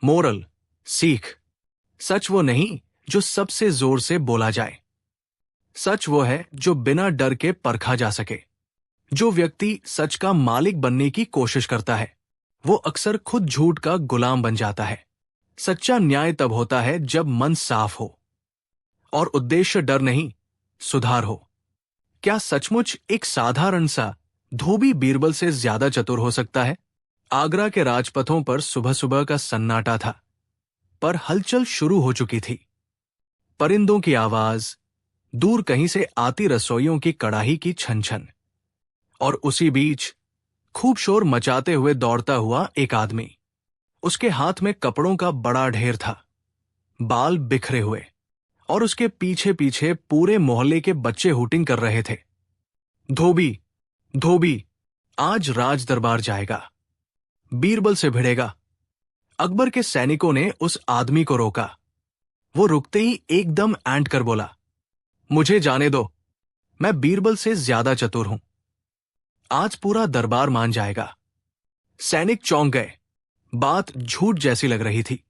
मोरल, सीख। सच वो नहीं जो सबसे जोर से बोला जाए। सच वो है जो बिना डर के परखा जा सके। जो व्यक्ति सच का मालिक बनने की कोशिश करता है, वो अक्सर खुद झूठ का गुलाम बन जाता है। सच्चा न्याय तब होता है जब मन साफ हो और उद्देश्य डर नहीं, सुधार हो। क्या सचमुच एक साधारण सा धोबी बीरबल से ज्यादा चतुर हो सकता है? आगरा के राजपथों पर सुबह सुबह का सन्नाटा था, पर हलचल शुरू हो चुकी थी। परिंदों की आवाज, दूर कहीं से आती रसोइयों की कड़ाही की छन छन, और उसी बीच खूब शोर मचाते हुए दौड़ता हुआ एक आदमी। उसके हाथ में कपड़ों का बड़ा ढेर था, बाल बिखरे हुए, और उसके पीछे पीछे पूरे मोहल्ले के बच्चे हूटिंग कर रहे थे, धोबी, धोबी, आज राज दरबार जाएगा, बीरबल से भिड़ेगा। अकबर के सैनिकों ने उस आदमी को रोका। वो रुकते ही एकदम ऐंठ कर बोला, मुझे जाने दो, मैं बीरबल से ज्यादा चतुर हूं। आज पूरा दरबार मान जाएगा। सैनिक चौंक गए। बात झूठ जैसी लग रही थी,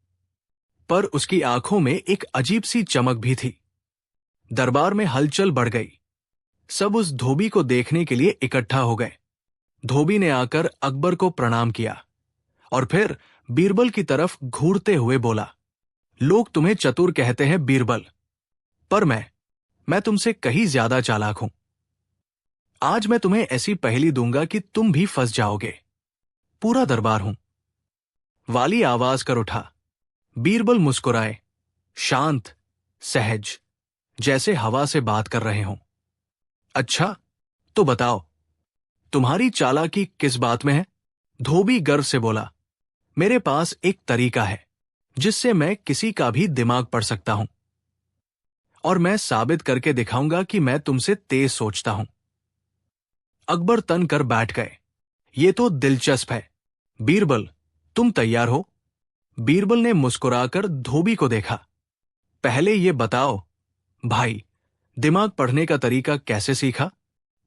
पर उसकी आंखों में एक अजीब सी चमक भी थी। दरबार में हलचल बढ़ गई। सब उस धोबी को देखने के लिए इकट्ठा हो गए। धोबी ने आकर अकबर को प्रणाम किया और फिर बीरबल की तरफ घूरते हुए बोला, लोग तुम्हें चतुर कहते हैं बीरबल, पर मैं तुमसे कहीं ज्यादा चालाक हूं। आज मैं तुम्हें ऐसी पहेली दूंगा कि तुम भी फंस जाओगे। पूरा दरबार हूं। वाली आवाज कर उठा। बीरबल मुस्कुराए, शांत, सहज, जैसे हवा से बात कर रहे हों। अच्छा, तो बताओ, तुम्हारी चालाकी किस बात में है? धोबी गर्व से बोला, मेरे पास एक तरीका है जिससे मैं किसी का भी दिमाग पढ़ सकता हूं, और मैं साबित करके दिखाऊंगा कि मैं तुमसे तेज सोचता हूं। अकबर तन कर बैठ गए। ये तो दिलचस्प है। बीरबल, तुम तैयार हो? बीरबल ने मुस्कुराकर धोबी को देखा। पहले ये बताओ भाई, दिमाग पढ़ने का तरीका कैसे सीखा?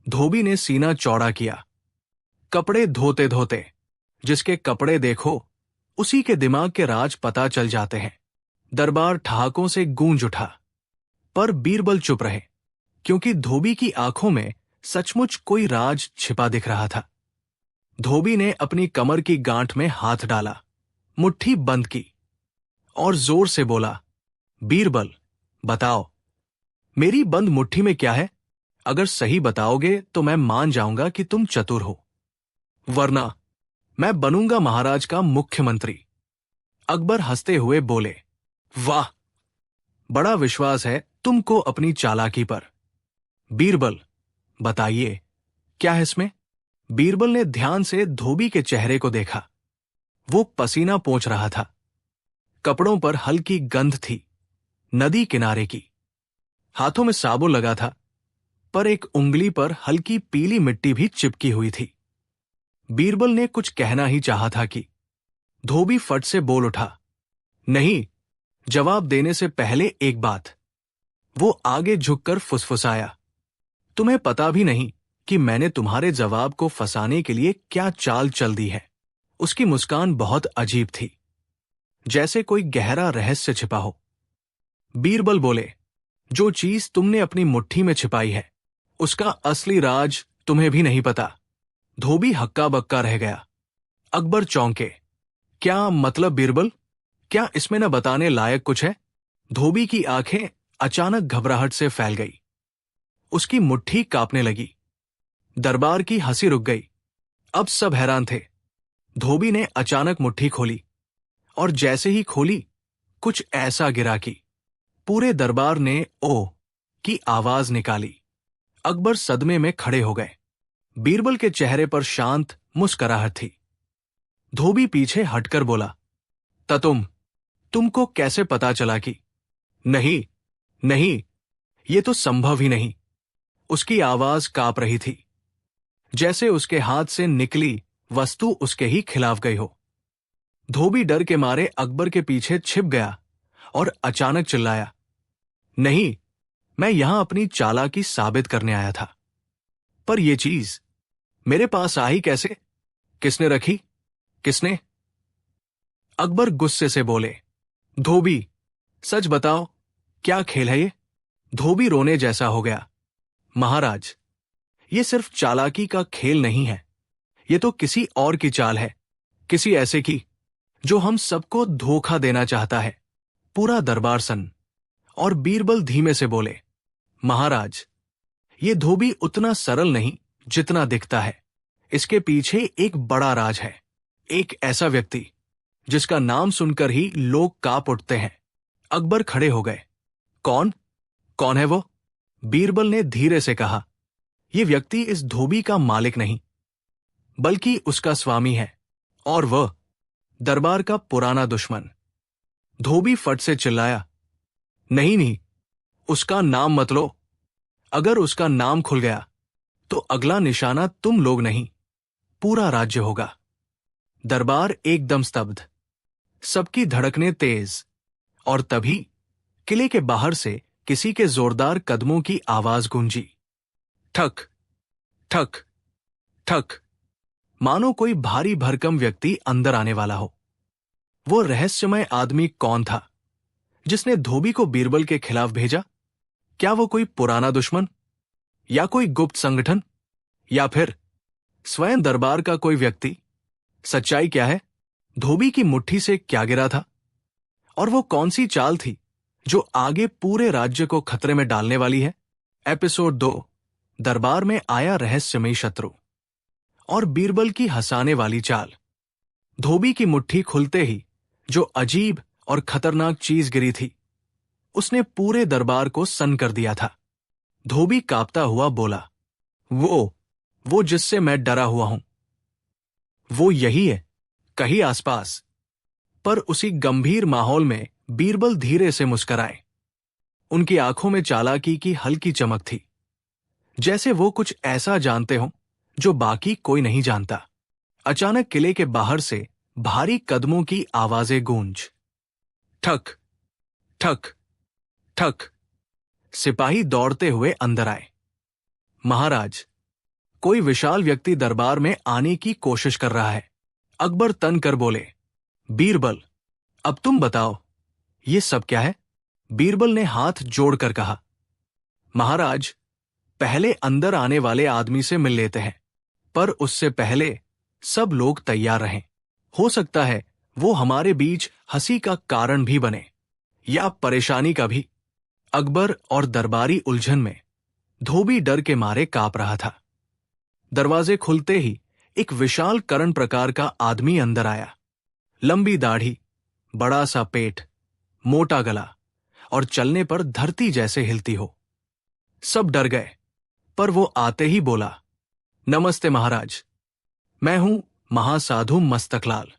धोबी ने सीना चौड़ा किया। कपड़े धोते धोते, जिसके कपड़े देखो उसी के दिमाग के राज पता चल जाते हैं। दरबार ठहाकों से गूंज उठा, पर बीरबल चुप रहे, क्योंकि धोबी की आंखों में सचमुच कोई राज छिपा दिख रहा था। धोबी ने अपनी कमर की गांठ में हाथ डाला, मुट्ठी बंद की और जोर से बोला, बीरबल, बताओ, मेरी बंद मुट्ठी में क्या है? अगर सही बताओगे तो मैं मान जाऊंगा कि तुम चतुर हो, वरना मैं बनूंगा महाराज का मुख्यमंत्री। अकबर हंसते हुए बोले, वाह, बड़ा विश्वास है तुमको अपनी चालाकी पर। बीरबल, बताइए, क्या है इसमें? बीरबल ने ध्यान से धोबी के चेहरे को देखा। वो पसीना पोंछ रहा था, कपड़ों पर हल्की गंध थी, नदी किनारे की। हाथों में साबुन लगा था, पर एक उंगली पर हल्की पीली मिट्टी भी चिपकी हुई थी। बीरबल ने कुछ कहना ही चाहा था कि धोबी फट से बोल उठा, नहीं, जवाब देने से पहले एक बात। वो आगे झुककर फुसफुसाया, तुम्हें पता भी नहीं कि मैंने तुम्हारे जवाब को फंसाने के लिए क्या चाल चल दी है। उसकी मुस्कान बहुत अजीब थी, जैसे कोई गहरा रहस्य छिपा हो। बीरबल बोले, जो चीज तुमने अपनी मुट्ठी में छिपाई है, उसका असली राज तुम्हें भी नहीं पता। धोबी हक्का बक्का रह गया। अकबर चौंके, क्या मतलब बीरबल? क्या इसमें न बताने लायक कुछ है? धोबी की आंखें अचानक घबराहट से फैल गई। उसकी मुट्ठी कांपने लगी। दरबार की हंसी रुक गई। अब सब हैरान थे। धोबी ने अचानक मुट्ठी खोली, और जैसे ही खोली, कुछ ऐसा गिरा कि पूरे दरबार ने ओह की आवाज निकाली। अकबर सदमे में खड़े हो गए। बीरबल के चेहरे पर शांत मुस्कुराहट थी। धोबी पीछे हटकर बोला, तुमको कैसे पता चला कि? नहीं, नहीं, ये तो संभव ही नहीं। उसकी आवाज कांप रही थी, जैसे उसके हाथ से निकली वस्तु उसके ही खिलाफ गई हो। धोबी डर के मारे अकबर के पीछे छिप गया और अचानक चिल्लाया, नहीं, मैं यहां अपनी चालाकी साबित करने आया था। पर यह चीज मेरे पास आई कैसे? किसने रखी? किसने? अकबर गुस्से से बोले, धोबी, सच बताओ, क्या खेल है ये? धोबी रोने जैसा हो गया। महाराज, ये सिर्फ चालाकी का खेल नहीं है, ये तो किसी और की चाल है, किसी ऐसे की जो हम सबको धोखा देना चाहता है। पूरा दरबार सन्न। और बीरबल धीमे से बोले, महाराज, ये धोबी उतना सरल नहीं जितना दिखता है। इसके पीछे एक बड़ा राज है, एक ऐसा व्यक्ति जिसका नाम सुनकर ही लोग कांप उठते हैं। अकबर खड़े हो गए। कौन? कौन है वो? बीरबल ने धीरे से कहा, ये व्यक्ति इस धोबी का मालिक नहीं, बल्कि उसका स्वामी है, और वह दरबार का पुराना दुश्मन। धोबी फट से चिल्लाया, नहीं नहीं, उसका नाम मत लो। अगर उसका नाम खुल गया तो अगला निशाना तुम लोग नहीं, पूरा राज्य होगा। दरबार एकदम स्तब्ध, सबकी धड़कनें तेज, और तभी किले के बाहर से किसी के जोरदार कदमों की आवाज गूंजी। ठक ठक ठक, मानो कोई भारी भरकम व्यक्ति अंदर आने वाला हो। वो रहस्यमय आदमी कौन था जिसने धोबी को बीरबल के खिलाफ भेजा? क्या वो कोई पुराना दुश्मन, या कोई गुप्त संगठन, या फिर स्वयं दरबार का कोई व्यक्ति? सच्चाई क्या है? धोबी की मुट्ठी से क्या गिरा था? और वो कौन सी चाल थी जो आगे पूरे राज्य को खतरे में डालने वाली है? एपिसोड 2, दरबार में आया रहस्यमयी शत्रु और बीरबल की हंसाने वाली चाल। धोबी की मुट्ठी खुलते ही जो अजीब और खतरनाक चीज गिरी थी, उसने पूरे दरबार को सन्न कर दिया था। धोबी कांपता हुआ बोला, वो जिससे मैं डरा हुआ हूं, वो यही है, कहीं आसपास। पर उसी गंभीर माहौल में बीरबल धीरे से मुस्कुराए। उनकी आंखों में चालाकी की हल्की चमक थी, जैसे वो कुछ ऐसा जानते हों जो बाकी कोई नहीं जानता। अचानक किले के बाहर से भारी कदमों की आवाजें गूंज। ठक ठक ठक। सिपाही दौड़ते हुए अंदर आए। महाराज, कोई विशाल व्यक्ति दरबार में आने की कोशिश कर रहा है। अकबर तन कर बोले, बीरबल, अब तुम बताओ, ये सब क्या है? बीरबल ने हाथ जोड़कर कहा, महाराज, पहले अंदर आने वाले आदमी से मिल लेते हैं, पर उससे पहले सब लोग तैयार रहें। हो सकता है वो हमारे बीच हंसी का कारण भी बने, या परेशानी का भी। अकबर और दरबारी उलझन में। धोबी डर के मारे कांप रहा था। दरवाजे खुलते ही एक विशाल करण प्रकार का आदमी अंदर आया। लंबी दाढ़ी, बड़ा सा पेट, मोटा गला और चलने पर धरती जैसे हिलती हो। सब डर गए, पर वो आते ही बोला, नमस्ते महाराज, मैं हूं महासाधु मस्तकलाल।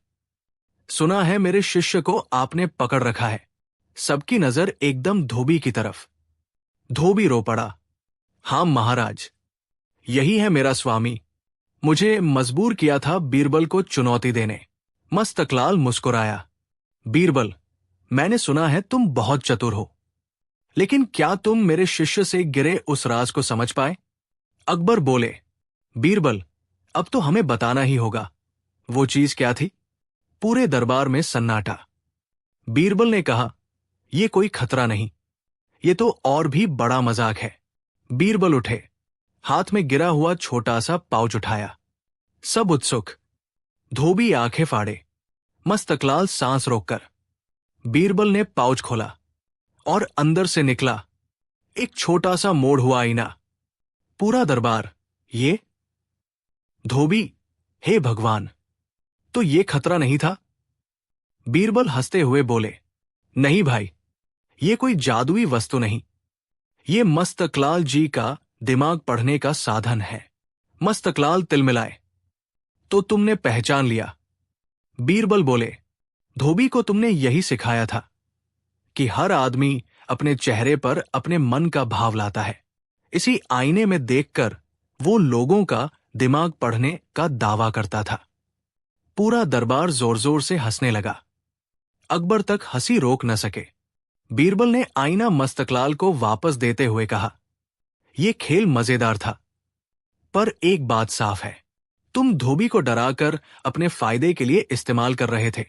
सुना है मेरे शिष्य को आपने पकड़ रखा है। सबकी नजर एकदम धोबी की तरफ। धोबी रो पड़ा, हां महाराज, यही है मेरा स्वामी। मुझे मजबूर किया था बीरबल को चुनौती देने। मस्तकलाल मुस्कुराया, बीरबल, मैंने सुना है तुम बहुत चतुर हो, लेकिन क्या तुम मेरे शिष्य से गिरे उस राज को समझ पाए? अकबर बोले, बीरबल, अब तो हमें बताना ही होगा। वो चीज क्या थी? पूरे दरबार में सन्नाटा। बीरबल ने कहा, ये कोई खतरा नहीं, ये तो और भी बड़ा मजाक है। बीरबल उठे, हाथ में गिरा हुआ छोटा सा पाउच उठाया। सब उत्सुक। धोबी आंखें फाड़े, मस्तकलाल सांस रोककर। बीरबल ने पाउच खोला और अंदर से निकला एक छोटा सा मोड़ हुआ आईना। पूरा दरबार, ये? धोबी, हे भगवान, तो ये खतरा नहीं था? बीरबल हंसते हुए बोले, नहीं भाई, ये कोई जादुई वस्तु नहीं, ये मस्तकलाल जी का दिमाग पढ़ने का साधन है। मस्तकलाल तिलमिलाए, तो तुमने पहचान लिया? बीरबल बोले, धोबी को तुमने यही सिखाया था कि हर आदमी अपने चेहरे पर अपने मन का भाव लाता है। इसी आईने में देखकर वो लोगों का दिमाग पढ़ने का दावा करता था। पूरा दरबार जोर जोर से हंसने लगा। अकबर तक हंसी रोक न सके। बीरबल ने आईना मस्तकलाल को वापस देते हुए कहा, यह खेल मजेदार था, पर एक बात साफ है, तुम धोबी को डराकर अपने फायदे के लिए इस्तेमाल कर रहे थे।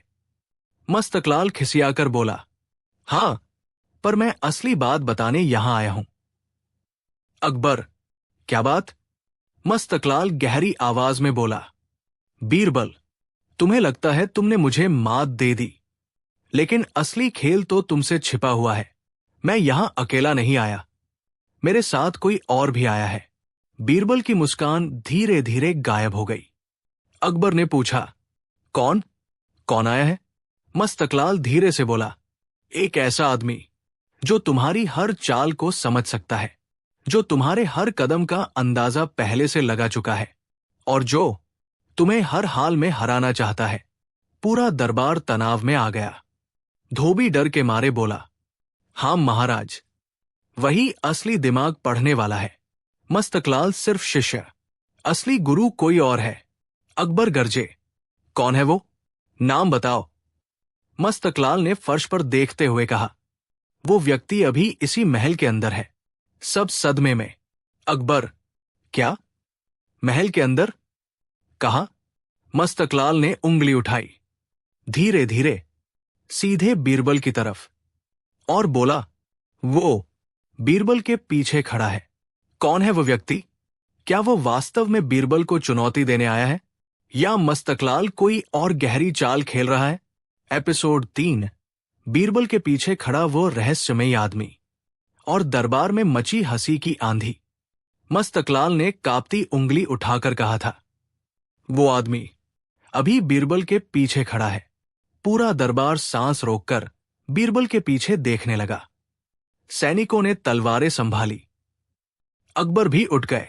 मस्तकलाल खिसियाकर बोला, हां, पर मैं असली बात बताने यहां आया हूं। अकबर, क्या बात? मस्तकलाल गहरी आवाज में बोला, बीरबल, तुम्हें लगता है तुमने मुझे मात दे दी, लेकिन असली खेल तो तुमसे छिपा हुआ है। मैं यहां अकेला नहीं आया, मेरे साथ कोई और भी आया है। बीरबल की मुस्कान धीरे धीरे गायब हो गई। अकबर ने पूछा, कौन? कौन आया है? मस्तकलाल धीरे से बोला, एक ऐसा आदमी जो तुम्हारी हर चाल को समझ सकता है, जो तुम्हारे हर कदम का अंदाजा पहले से लगा चुका है, और जो तुम्हें हर हाल में हराना चाहता है। पूरा दरबार तनाव में आ गया। धोबी डर के मारे बोला, हां महाराज, वही असली दिमाग पढ़ने वाला है। मस्तकलाल सिर्फ शिष्य, असली गुरु कोई और है। अकबर गरजे, कौन है वो? नाम बताओ। मस्तकलाल ने फर्श पर देखते हुए कहा, वो व्यक्ति अभी इसी महल के अंदर है। सब सदमे में। अकबर, क्या? महल के अंदर? कहा? मस्तकलाल ने उंगली उठाई, धीरे धीरे सीधे बीरबल की तरफ, और बोला, वो बीरबल के पीछे खड़ा है। कौन है वो व्यक्ति? क्या वो वास्तव में बीरबल को चुनौती देने आया है, या मस्तकलाल कोई और गहरी चाल खेल रहा है? एपिसोड 3, बीरबल के पीछे खड़ा वो रहस्यमयी आदमी, और दरबार में मची हंसी की आंधी। मस्तकलाल ने कांपती उंगली उठाकर कहा था, वो आदमी अभी बीरबल के पीछे खड़ा है। पूरा दरबार सांस रोककर बीरबल के पीछे देखने लगा। सैनिकों ने तलवारें संभाली। अकबर भी उठ गए।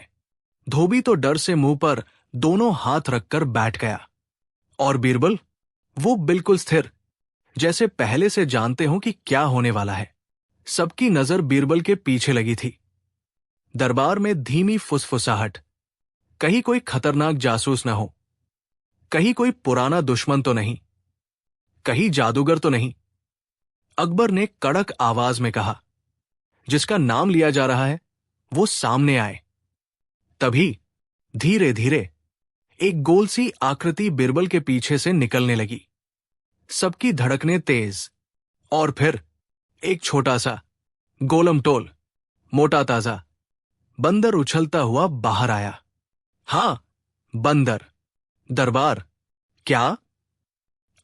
धोबी तो डर से मुंह पर दोनों हाथ रखकर बैठ गया, और बीरबल, वो बिल्कुल स्थिर, जैसे पहले से जानते हो कि क्या होने वाला है। सबकी नजर बीरबल के पीछे लगी थी। दरबार में धीमी फुसफुसाहट, कहीं कोई खतरनाक जासूस न हो, कहीं कोई पुराना दुश्मन तो नहीं, कहीं जादूगर तो नहीं। अकबर ने कड़क आवाज में कहा, जिसका नाम लिया जा रहा है वो सामने आए। तभी धीरे धीरे एक गोल सी आकृति बीरबल के पीछे से निकलने लगी। सबकी धड़कनें तेज, और फिर एक छोटा सा, गोलमटोल, मोटा ताजा बंदर उछलता हुआ बाहर आया। हां, बंदर, दरबार? क्या?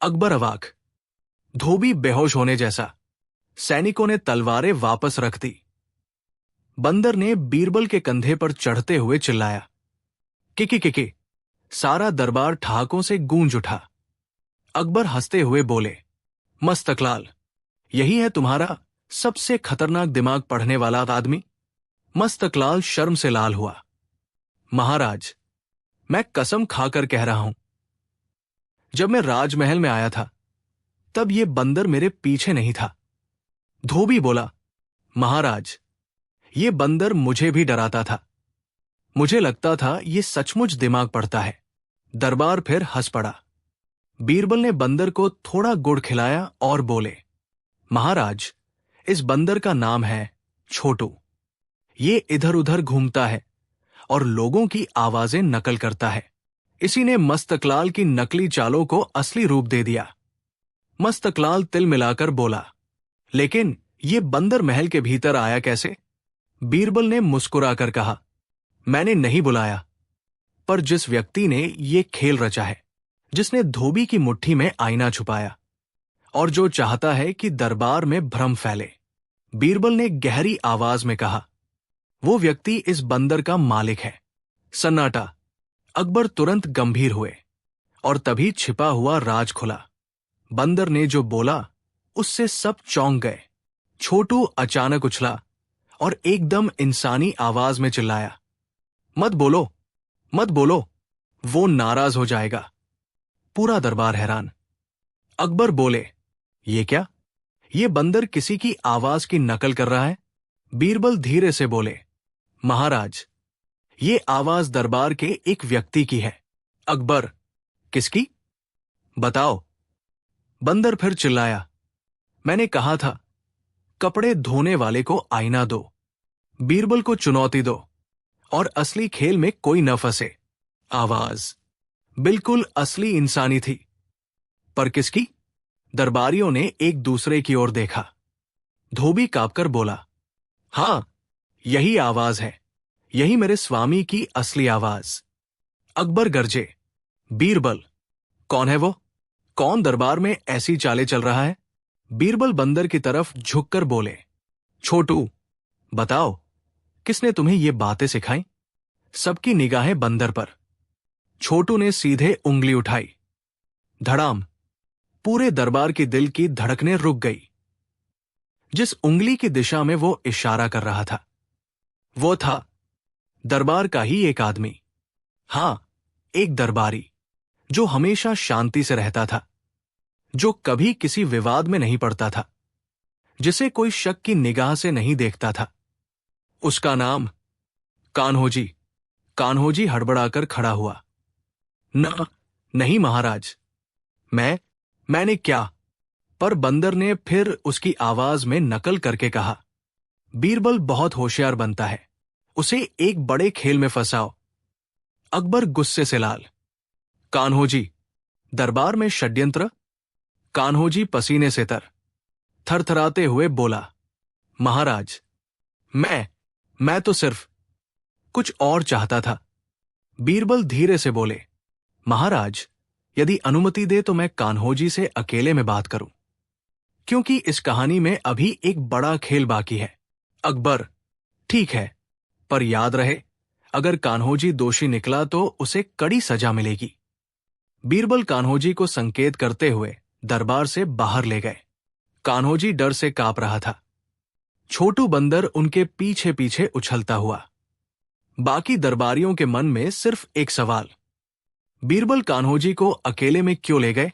अकबर अवाक, धोबी बेहोश होने जैसा। सैनिकों ने तलवारें वापस रख दी। बंदर ने बीरबल के कंधे पर चढ़ते हुए चिल्लाया, किकी किकी। सारा दरबार ठहाकों से गूंज उठा। अकबर हंसते हुए बोले, मस्तकलाल, यही है तुम्हारा सबसे खतरनाक दिमाग पढ़ने वाला आदमी? मस्तकलाल शर्म से लाल हुआ। महाराज, मैं कसम खाकर कह रहा हूं, जब मैं राजमहल में आया था तब ये बंदर मेरे पीछे नहीं था। धोबी बोला, महाराज, ये बंदर मुझे भी डराता था। मुझे लगता था ये सचमुच दिमाग पढ़ता है। दरबार फिर हंस पड़ा। बीरबल ने बंदर को थोड़ा गुड़ खिलाया और बोले, महाराज, इस बंदर का नाम है छोटू। ये इधर उधर घूमता है और लोगों की आवाजें नकल करता है। इसी ने मस्तकलाल की नकली चालों को असली रूप दे दिया। मस्तकलाल तिल मिलाकर बोला, लेकिन ये बंदर महल के भीतर आया कैसे? बीरबल ने मुस्कुराकर कहा, मैंने नहीं बुलाया, पर जिस व्यक्ति ने ये खेल रचा है, जिसने धोबी की मुट्ठी में आईना छुपाया और जो चाहता है कि दरबार में भ्रम फैले। बीरबल ने गहरी आवाज में कहा, वो व्यक्ति इस बंदर का मालिक है। सन्नाटा। अकबर तुरंत गंभीर हुए और तभी छिपा हुआ राज खुला। बंदर ने जो बोला उससे सब चौंक गए। छोटू अचानक उछला और एकदम इंसानी आवाज में चिल्लाया, मत बोलो, मत बोलो, वो नाराज हो जाएगा। पूरा दरबार हैरान। अकबर बोले, ये क्या? ये बंदर किसी की आवाज की नकल कर रहा है। बीरबल धीरे से बोले, महाराज, ये आवाज दरबार के एक व्यक्ति की है। अकबर, किसकी? बताओ। बंदर फिर चिल्लाया, मैंने कहा था, कपड़े धोने वाले को आईना दो, बीरबल को चुनौती दो और असली खेल में कोई न फंसे। आवाज बिल्कुल असली इंसानी थी। पर किसकी? दरबारियों ने एक दूसरे की ओर देखा। धोबी कांपकर बोला, हां, यही आवाज है, यही मेरे स्वामी की असली आवाज। अकबर गरजे, बीरबल, कौन है वो? कौन दरबार में ऐसी चालें चल रहा है? बीरबल बंदर की तरफ झुककर बोले, छोटू, बताओ, किसने तुम्हें ये बातें सिखाई? सबकी निगाहें बंदर पर। छोटू ने सीधे उंगली उठाई। धड़ाम। पूरे दरबार की दिल की धड़कनें रुक गई। जिस उंगली की दिशा में वो इशारा कर रहा था, वो था दरबार का ही एक आदमी। हां, एक दरबारी जो हमेशा शांति से रहता था, जो कभी किसी विवाद में नहीं पड़ता था, जिसे कोई शक की निगाह से नहीं देखता था। उसका नाम कान्होजी। कान्होजी हड़बड़ाकर खड़ा हुआ। नहीं महाराज, मैंने क्या? पर बंदर ने फिर उसकी आवाज में नकल करके कहा, बीरबल बहुत होशियार बनता है, उसे एक बड़े खेल में फंसाओ। अकबर गुस्से से लाल। कान्होजी, दरबार में षड्यंत्र? कान्होजी पसीने से थरथराते हुए बोला, महाराज, मैं तो सिर्फ कुछ और चाहता था। बीरबल धीरे से बोले, महाराज, यदि अनुमति दे तो मैं कान्होजी से अकेले में बात करूं, क्योंकि इस कहानी में अभी एक बड़ा खेल बाकी है। अकबर, ठीक है, पर याद रहे, अगर कान्होजी दोषी निकला तो उसे कड़ी सजा मिलेगी। बीरबल कान्होजी को संकेत करते हुए दरबार से बाहर ले गए। कान्होजी डर से कांप रहा था। छोटू बंदर उनके पीछे पीछे उछलता हुआ। बाकी दरबारियों के मन में सिर्फ एक सवाल, बीरबल कान्होजी को अकेले में क्यों ले गए?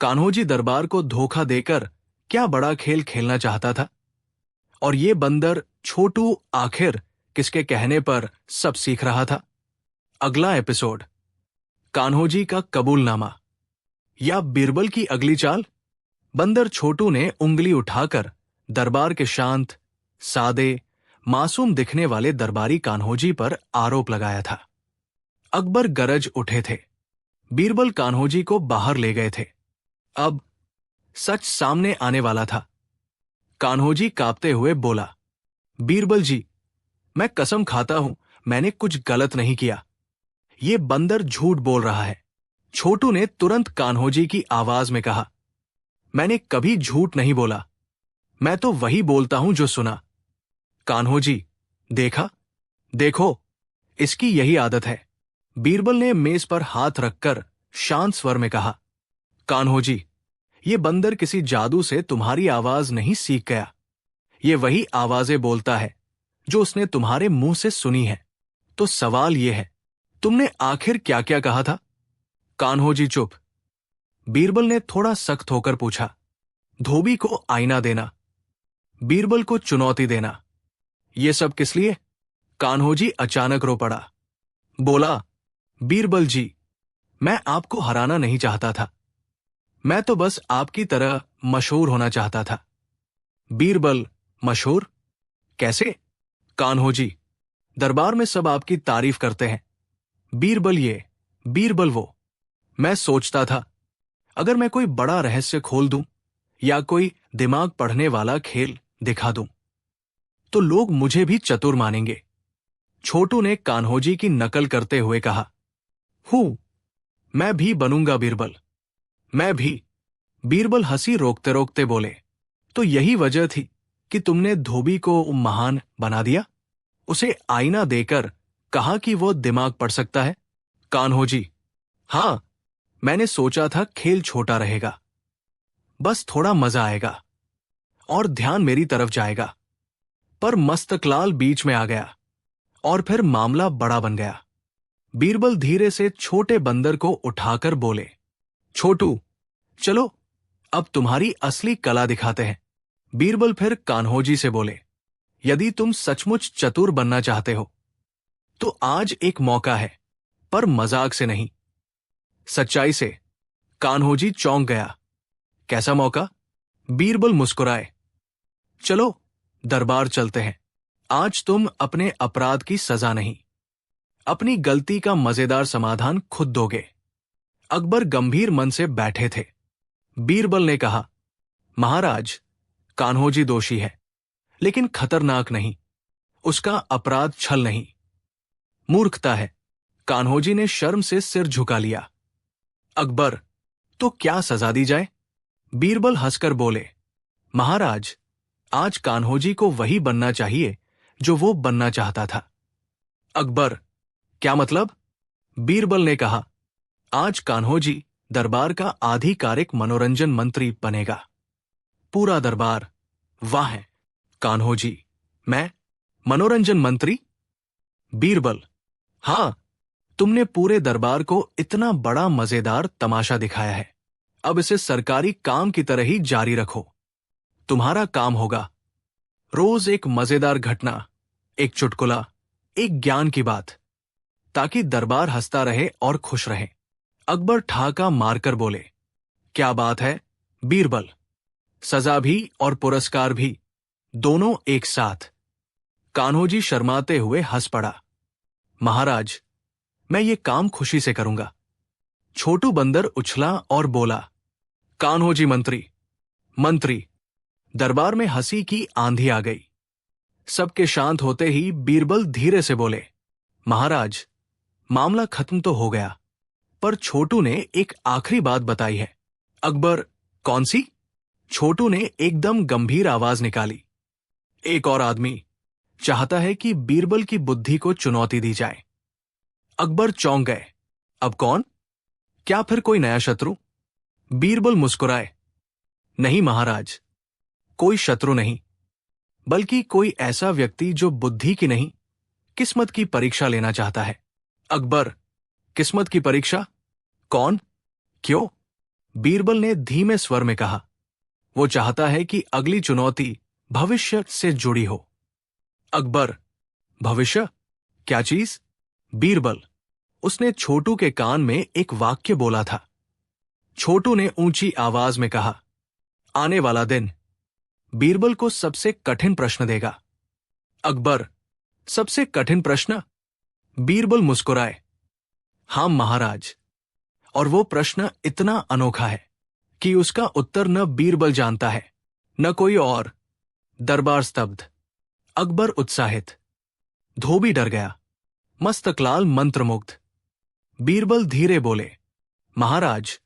कान्होजी दरबार को धोखा देकर क्या बड़ा खेल खेलना चाहता था? और ये बंदर छोटू आखिर किसके कहने पर सब सीख रहा था? अगला एपिसोड, कान्होजी का कबूलनामा या बीरबल की अगली चाल? बंदर छोटू ने उंगली उठाकर दरबार के शांत, सादे, मासूम दिखने वाले दरबारी कान्होजी पर आरोप लगाया था। अकबर गरज उठे थे। बीरबल कान्होजी को बाहर ले गए थे। अब सच सामने आने वाला था। कान्होजी कांपते हुए बोला, बीरबल जी, मैं कसम खाता हूं, मैंने कुछ गलत नहीं किया। ये बंदर झूठ बोल रहा है। छोटू ने तुरंत कान्होजी की आवाज में कहा, मैंने कभी झूठ नहीं बोला, मैं तो वही बोलता हूं जो सुना। कान्होजी, देखा, देखो, इसकी यही आदत है। बीरबल ने मेज पर हाथ रखकर शांत स्वर में कहा, कान्होजी, ये बंदर किसी जादू से तुम्हारी आवाज नहीं सीख गया। ये वही आवाजें बोलता है जो उसने तुम्हारे मुंह से सुनी है। तो सवाल ये है, तुमने आखिर क्या क्या कहा था? कान्होजी चुप। बीरबल ने थोड़ा सख्त होकर पूछा, धोबी को आईना देना, बीरबल को चुनौती देना, ये सब किस लिए? कान्होजी अचानक रो पड़ा। बोला, बीरबल जी, मैं आपको हराना नहीं चाहता था, मैं तो बस आपकी तरह मशहूर होना चाहता था। बीरबल, मशहूर? कैसे? कान्होजी, दरबार में सब आपकी तारीफ करते हैं, बीरबल ये, बीरबल वो। मैं सोचता था, अगर मैं कोई बड़ा रहस्य खोल दूं या कोई दिमाग पढ़ने वाला खेल दिखा दूं तो लोग मुझे भी चतुर मानेंगे। छोटू ने कान्होजी की नकल करते हुए कहा, हूं, मैं भी बनूंगा बीरबल, मैं भी। बीरबल हंसी रोकते रोकते बोले, तो यही वजह थी कि तुमने धोबी को महान बना दिया, उसे आईना देकर कहा कि वो दिमाग पढ़ सकता है? कान्होजी, हां, मैंने सोचा था खेल छोटा रहेगा, बस थोड़ा मजा आएगा और ध्यान मेरी तरफ जाएगा। पर मस्तकलाल बीच में आ गया और फिर मामला बड़ा बन गया। बीरबल धीरे से छोटे बंदर को उठाकर बोले, छोटू, चलो अब तुम्हारी असली कला दिखाते हैं। बीरबल फिर कान्होजी से बोले, यदि तुम सचमुच चतुर बनना चाहते हो तो आज एक मौका है, पर मजाक से नहीं, सच्चाई से। कान्होजी चौंक गया। कैसा मौका? बीरबल मुस्कुराए। चलो दरबार चलते हैं, आज तुम अपने अपराध की सजा नहीं, अपनी गलती का मजेदार समाधान खुद दोगे। अकबर गंभीर मन से बैठे थे। बीरबल ने कहा, महाराज, कान्होजी दोषी है, लेकिन खतरनाक नहीं, उसका अपराध छल नहीं, मूर्खता है। कान्होजी ने शर्म से सिर झुका लिया। अकबर, तो क्या सजा दी जाए? बीरबल हंसकर बोले, महाराज, आज कान्होजी को वही बनना चाहिए जो वो बनना चाहता था। अकबर, क्या मतलब? बीरबल ने कहा, आज कान्होजी दरबार का आधिकारिक मनोरंजन मंत्री बनेगा। पूरा दरबार वाह है। कान्होजी, मैं मनोरंजन मंत्री? बीरबल, हां, तुमने पूरे दरबार को इतना बड़ा मजेदार तमाशा दिखाया है, अब इसे सरकारी काम की तरह ही जारी रखो। तुम्हारा काम होगा रोज एक मजेदार घटना, एक चुटकुला, एक ज्ञान की बात, ताकि दरबार हंसता रहे और खुश रहे। अकबर ठाका मारकर बोले, क्या बात है बीरबल, सजा भी और पुरस्कार भी, दोनों एक साथ। कान्होजी शर्माते हुए हंस पड़ा। महाराज, मैं ये काम खुशी से करूंगा। छोटू बंदर उछला और बोला, कान्होजी मंत्री, मंत्री। दरबार में हंसी की आंधी आ गई। सबके शांत होते ही बीरबल धीरे से बोले, महाराज, मामला खत्म तो हो गया, पर छोटू ने एक आखिरी बात बताई है। अकबर, कौन सी? छोटू ने एकदम गंभीर आवाज निकाली, एक और आदमी चाहता है कि बीरबल की बुद्धि को चुनौती दी जाए। अकबर चौंक गए। अब कौन? क्या फिर कोई नया शत्रु? बीरबल मुस्कुराए, नहीं महाराज, कोई शत्रु नहीं, बल्कि कोई ऐसा व्यक्ति जो बुद्धि की नहीं, किस्मत की परीक्षा लेना चाहता है। अकबर, किस्मत की परीक्षा? कौन? क्यों? बीरबल ने धीमे स्वर में कहा, वो चाहता है कि अगली चुनौती भविष्य से जुड़ी हो। अकबर, भविष्य? क्या चीज? बीरबल, उसने छोटू के कान में एक वाक्य बोला था। छोटू ने ऊंची आवाज में कहा, आने वाला दिन बीरबल को सबसे कठिन प्रश्न देगा। अकबर, सबसे कठिन प्रश्न? बीरबल मुस्कुराए, हां महाराज, और वो प्रश्न इतना अनोखा है कि उसका उत्तर न बीरबल जानता है न कोई और। दरबार स्तब्ध, अकबर उत्साहित, धोबी डर गया, मस्तकलाल मंत्रमुग्ध। बीरबल धीरे बोले, महाराज,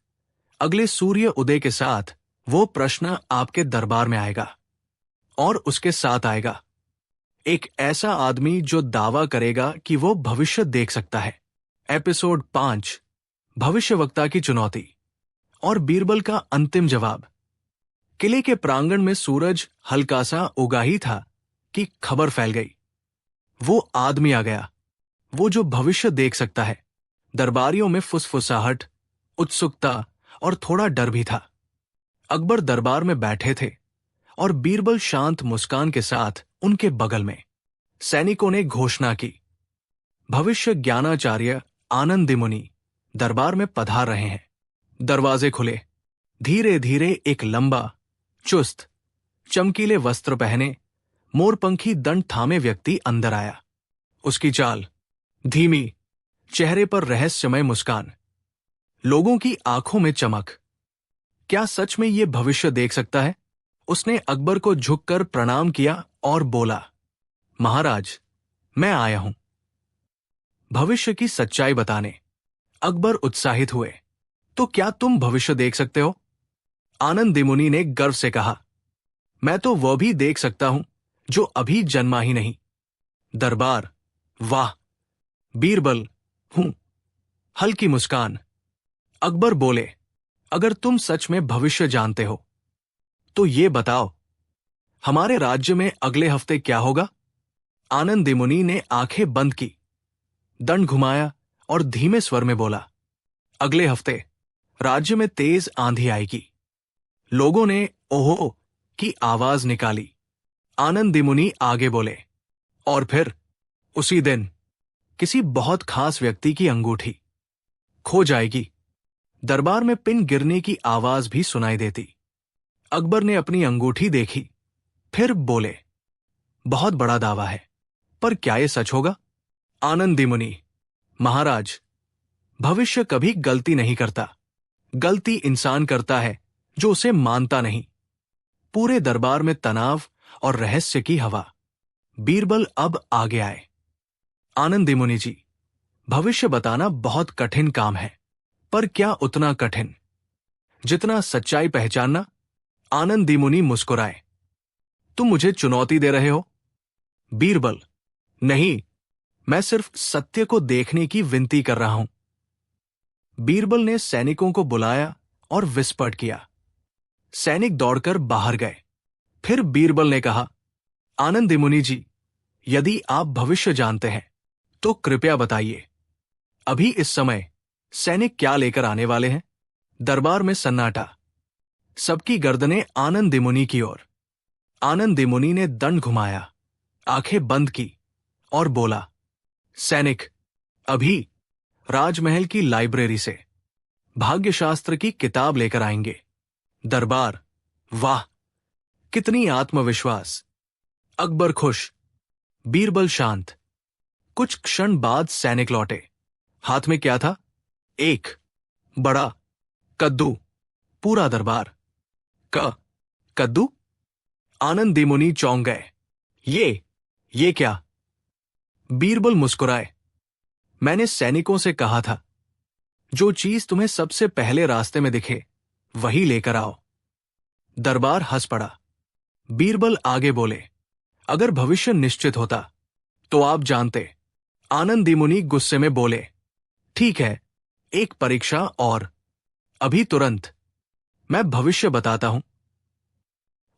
अगले सूर्य उदय के साथ वो प्रश्न आपके दरबार में आएगा, और उसके साथ आएगा एक ऐसा आदमी जो दावा करेगा कि वो भविष्य देख सकता है। एपिसोड 5, भविष्यवक्ता की चुनौती और बीरबल का अंतिम जवाब। किले के प्रांगण में सूरज हल्का सा उगा ही था कि खबर फैल गई। वो आदमी आ गया, वो जो भविष्य देख सकता है। दरबारियों में फुसफुसाहट, उत्सुकता और थोड़ा डर भी था। अकबर दरबार में बैठे थे और बीरबल शांत मुस्कान के साथ उनके बगल में। सैनिकों ने घोषणा की, भविष्य ज्ञानाचार्य आनंदी मुनि दरबार में पधार रहे हैं। दरवाजे खुले। धीरे धीरे एक लंबा, चुस्त, चमकीले वस्त्र पहने, मोरपंखी दंड थामे व्यक्ति अंदर आया। उसकी चाल धीमी, चेहरे पर रहस्यमय मुस्कान, लोगों की आंखों में चमक। क्या सच में ये भविष्य देख सकता है? उसने अकबर को झुककर प्रणाम किया और बोला, महाराज, मैं आया हूं भविष्य की सच्चाई बताने। अकबर उत्साहित हुए, तो क्या तुम भविष्य देख सकते हो? आनंदी मुनि ने गर्व से कहा, मैं तो वह भी देख सकता हूं जो अभी जन्मा ही नहीं। दरबार, वाह। बीरबल, हूं। हल्की मुस्कान। अकबर बोले, अगर तुम सच में भविष्य जानते हो तो ये बताओ, हमारे राज्य में अगले हफ्ते क्या होगा? आनंदी मुनि ने आंखें बंद की, दंड घुमाया और धीमे स्वर में बोला, अगले हफ्ते राज्य में तेज आंधी आएगी। लोगों ने ओहो की आवाज निकाली। आनंदी मुनि आगे बोले, और फिर उसी दिन किसी बहुत खास व्यक्ति की अंगूठी खो जाएगी। दरबार में पिन गिरने की आवाज भी सुनाई देती। अकबर ने अपनी अंगूठी देखी, फिर बोले, बहुत बड़ा दावा है, पर क्या यह सच होगा? आनंदी मुनि, महाराज, भविष्य कभी गलती नहीं करता। गलती इंसान करता है जो उसे मानता नहीं। पूरे दरबार में तनाव और रहस्य की हवा। बीरबल अब आगे आए। आनंदी मुनि जी, भविष्य बताना बहुत कठिन काम है, पर क्या उतना कठिन जितना सच्चाई पहचानना? आनंदी मुनि मुस्कुराए, तुम मुझे चुनौती दे रहे हो? बीरबल, नहीं, मैं सिर्फ सत्य को देखने की विनती कर रहा हूं। बीरबल ने सैनिकों को बुलाया और विस्फोट किया। सैनिक दौड़कर बाहर गए। फिर बीरबल ने कहा, आनंदी मुनि जी, यदि आप भविष्य जानते हैं तो कृपया बताइए, अभी इस समय सैनिक क्या लेकर आने वाले हैं? दरबार में सन्नाटा। सबकी गर्दनें आनंदी मुनि की ओर। आनंदी मुनि ने दंड घुमाया, आंखें बंद की और बोला, सैनिक अभी राजमहल की लाइब्रेरी से भाग्यशास्त्र की किताब लेकर आएंगे। दरबार, वाह, कितनी आत्मविश्वास। अकबर खुश, बीरबल शांत। कुछ क्षण बाद सैनिक लौटे। हाथ में क्या था? एक बड़ा कद्दू। पूरा दरबार, कद्दू? आनंदी मुनि चौंक गए। ये क्या? बीरबल मुस्कुराए, मैंने सैनिकों से कहा था, जो चीज तुम्हें सबसे पहले रास्ते में दिखे वही लेकर आओ। दरबार हंस पड़ा। बीरबल आगे बोले, अगर भविष्य निश्चित होता तो आप जानते। आनंदी मुनि गुस्से में बोले, ठीक है, एक परीक्षा और, अभी तुरंत। मैं भविष्य बताता हूं।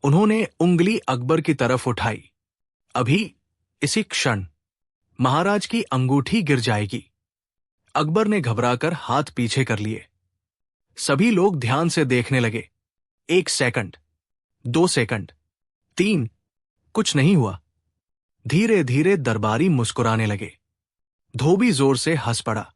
उन्होंने उंगली अकबर की तरफ उठाई। अभी, इसी क्षण महाराज की अंगूठी गिर जाएगी। अकबर ने घबराकर हाथ पीछे कर लिए। सभी लोग ध्यान से देखने लगे। 1 सेकंड, 2 सेकंड, 3, कुछ नहीं हुआ। धीरे धीरे दरबारी मुस्कुराने लगे। धोबी जोर से हंस पड़ा।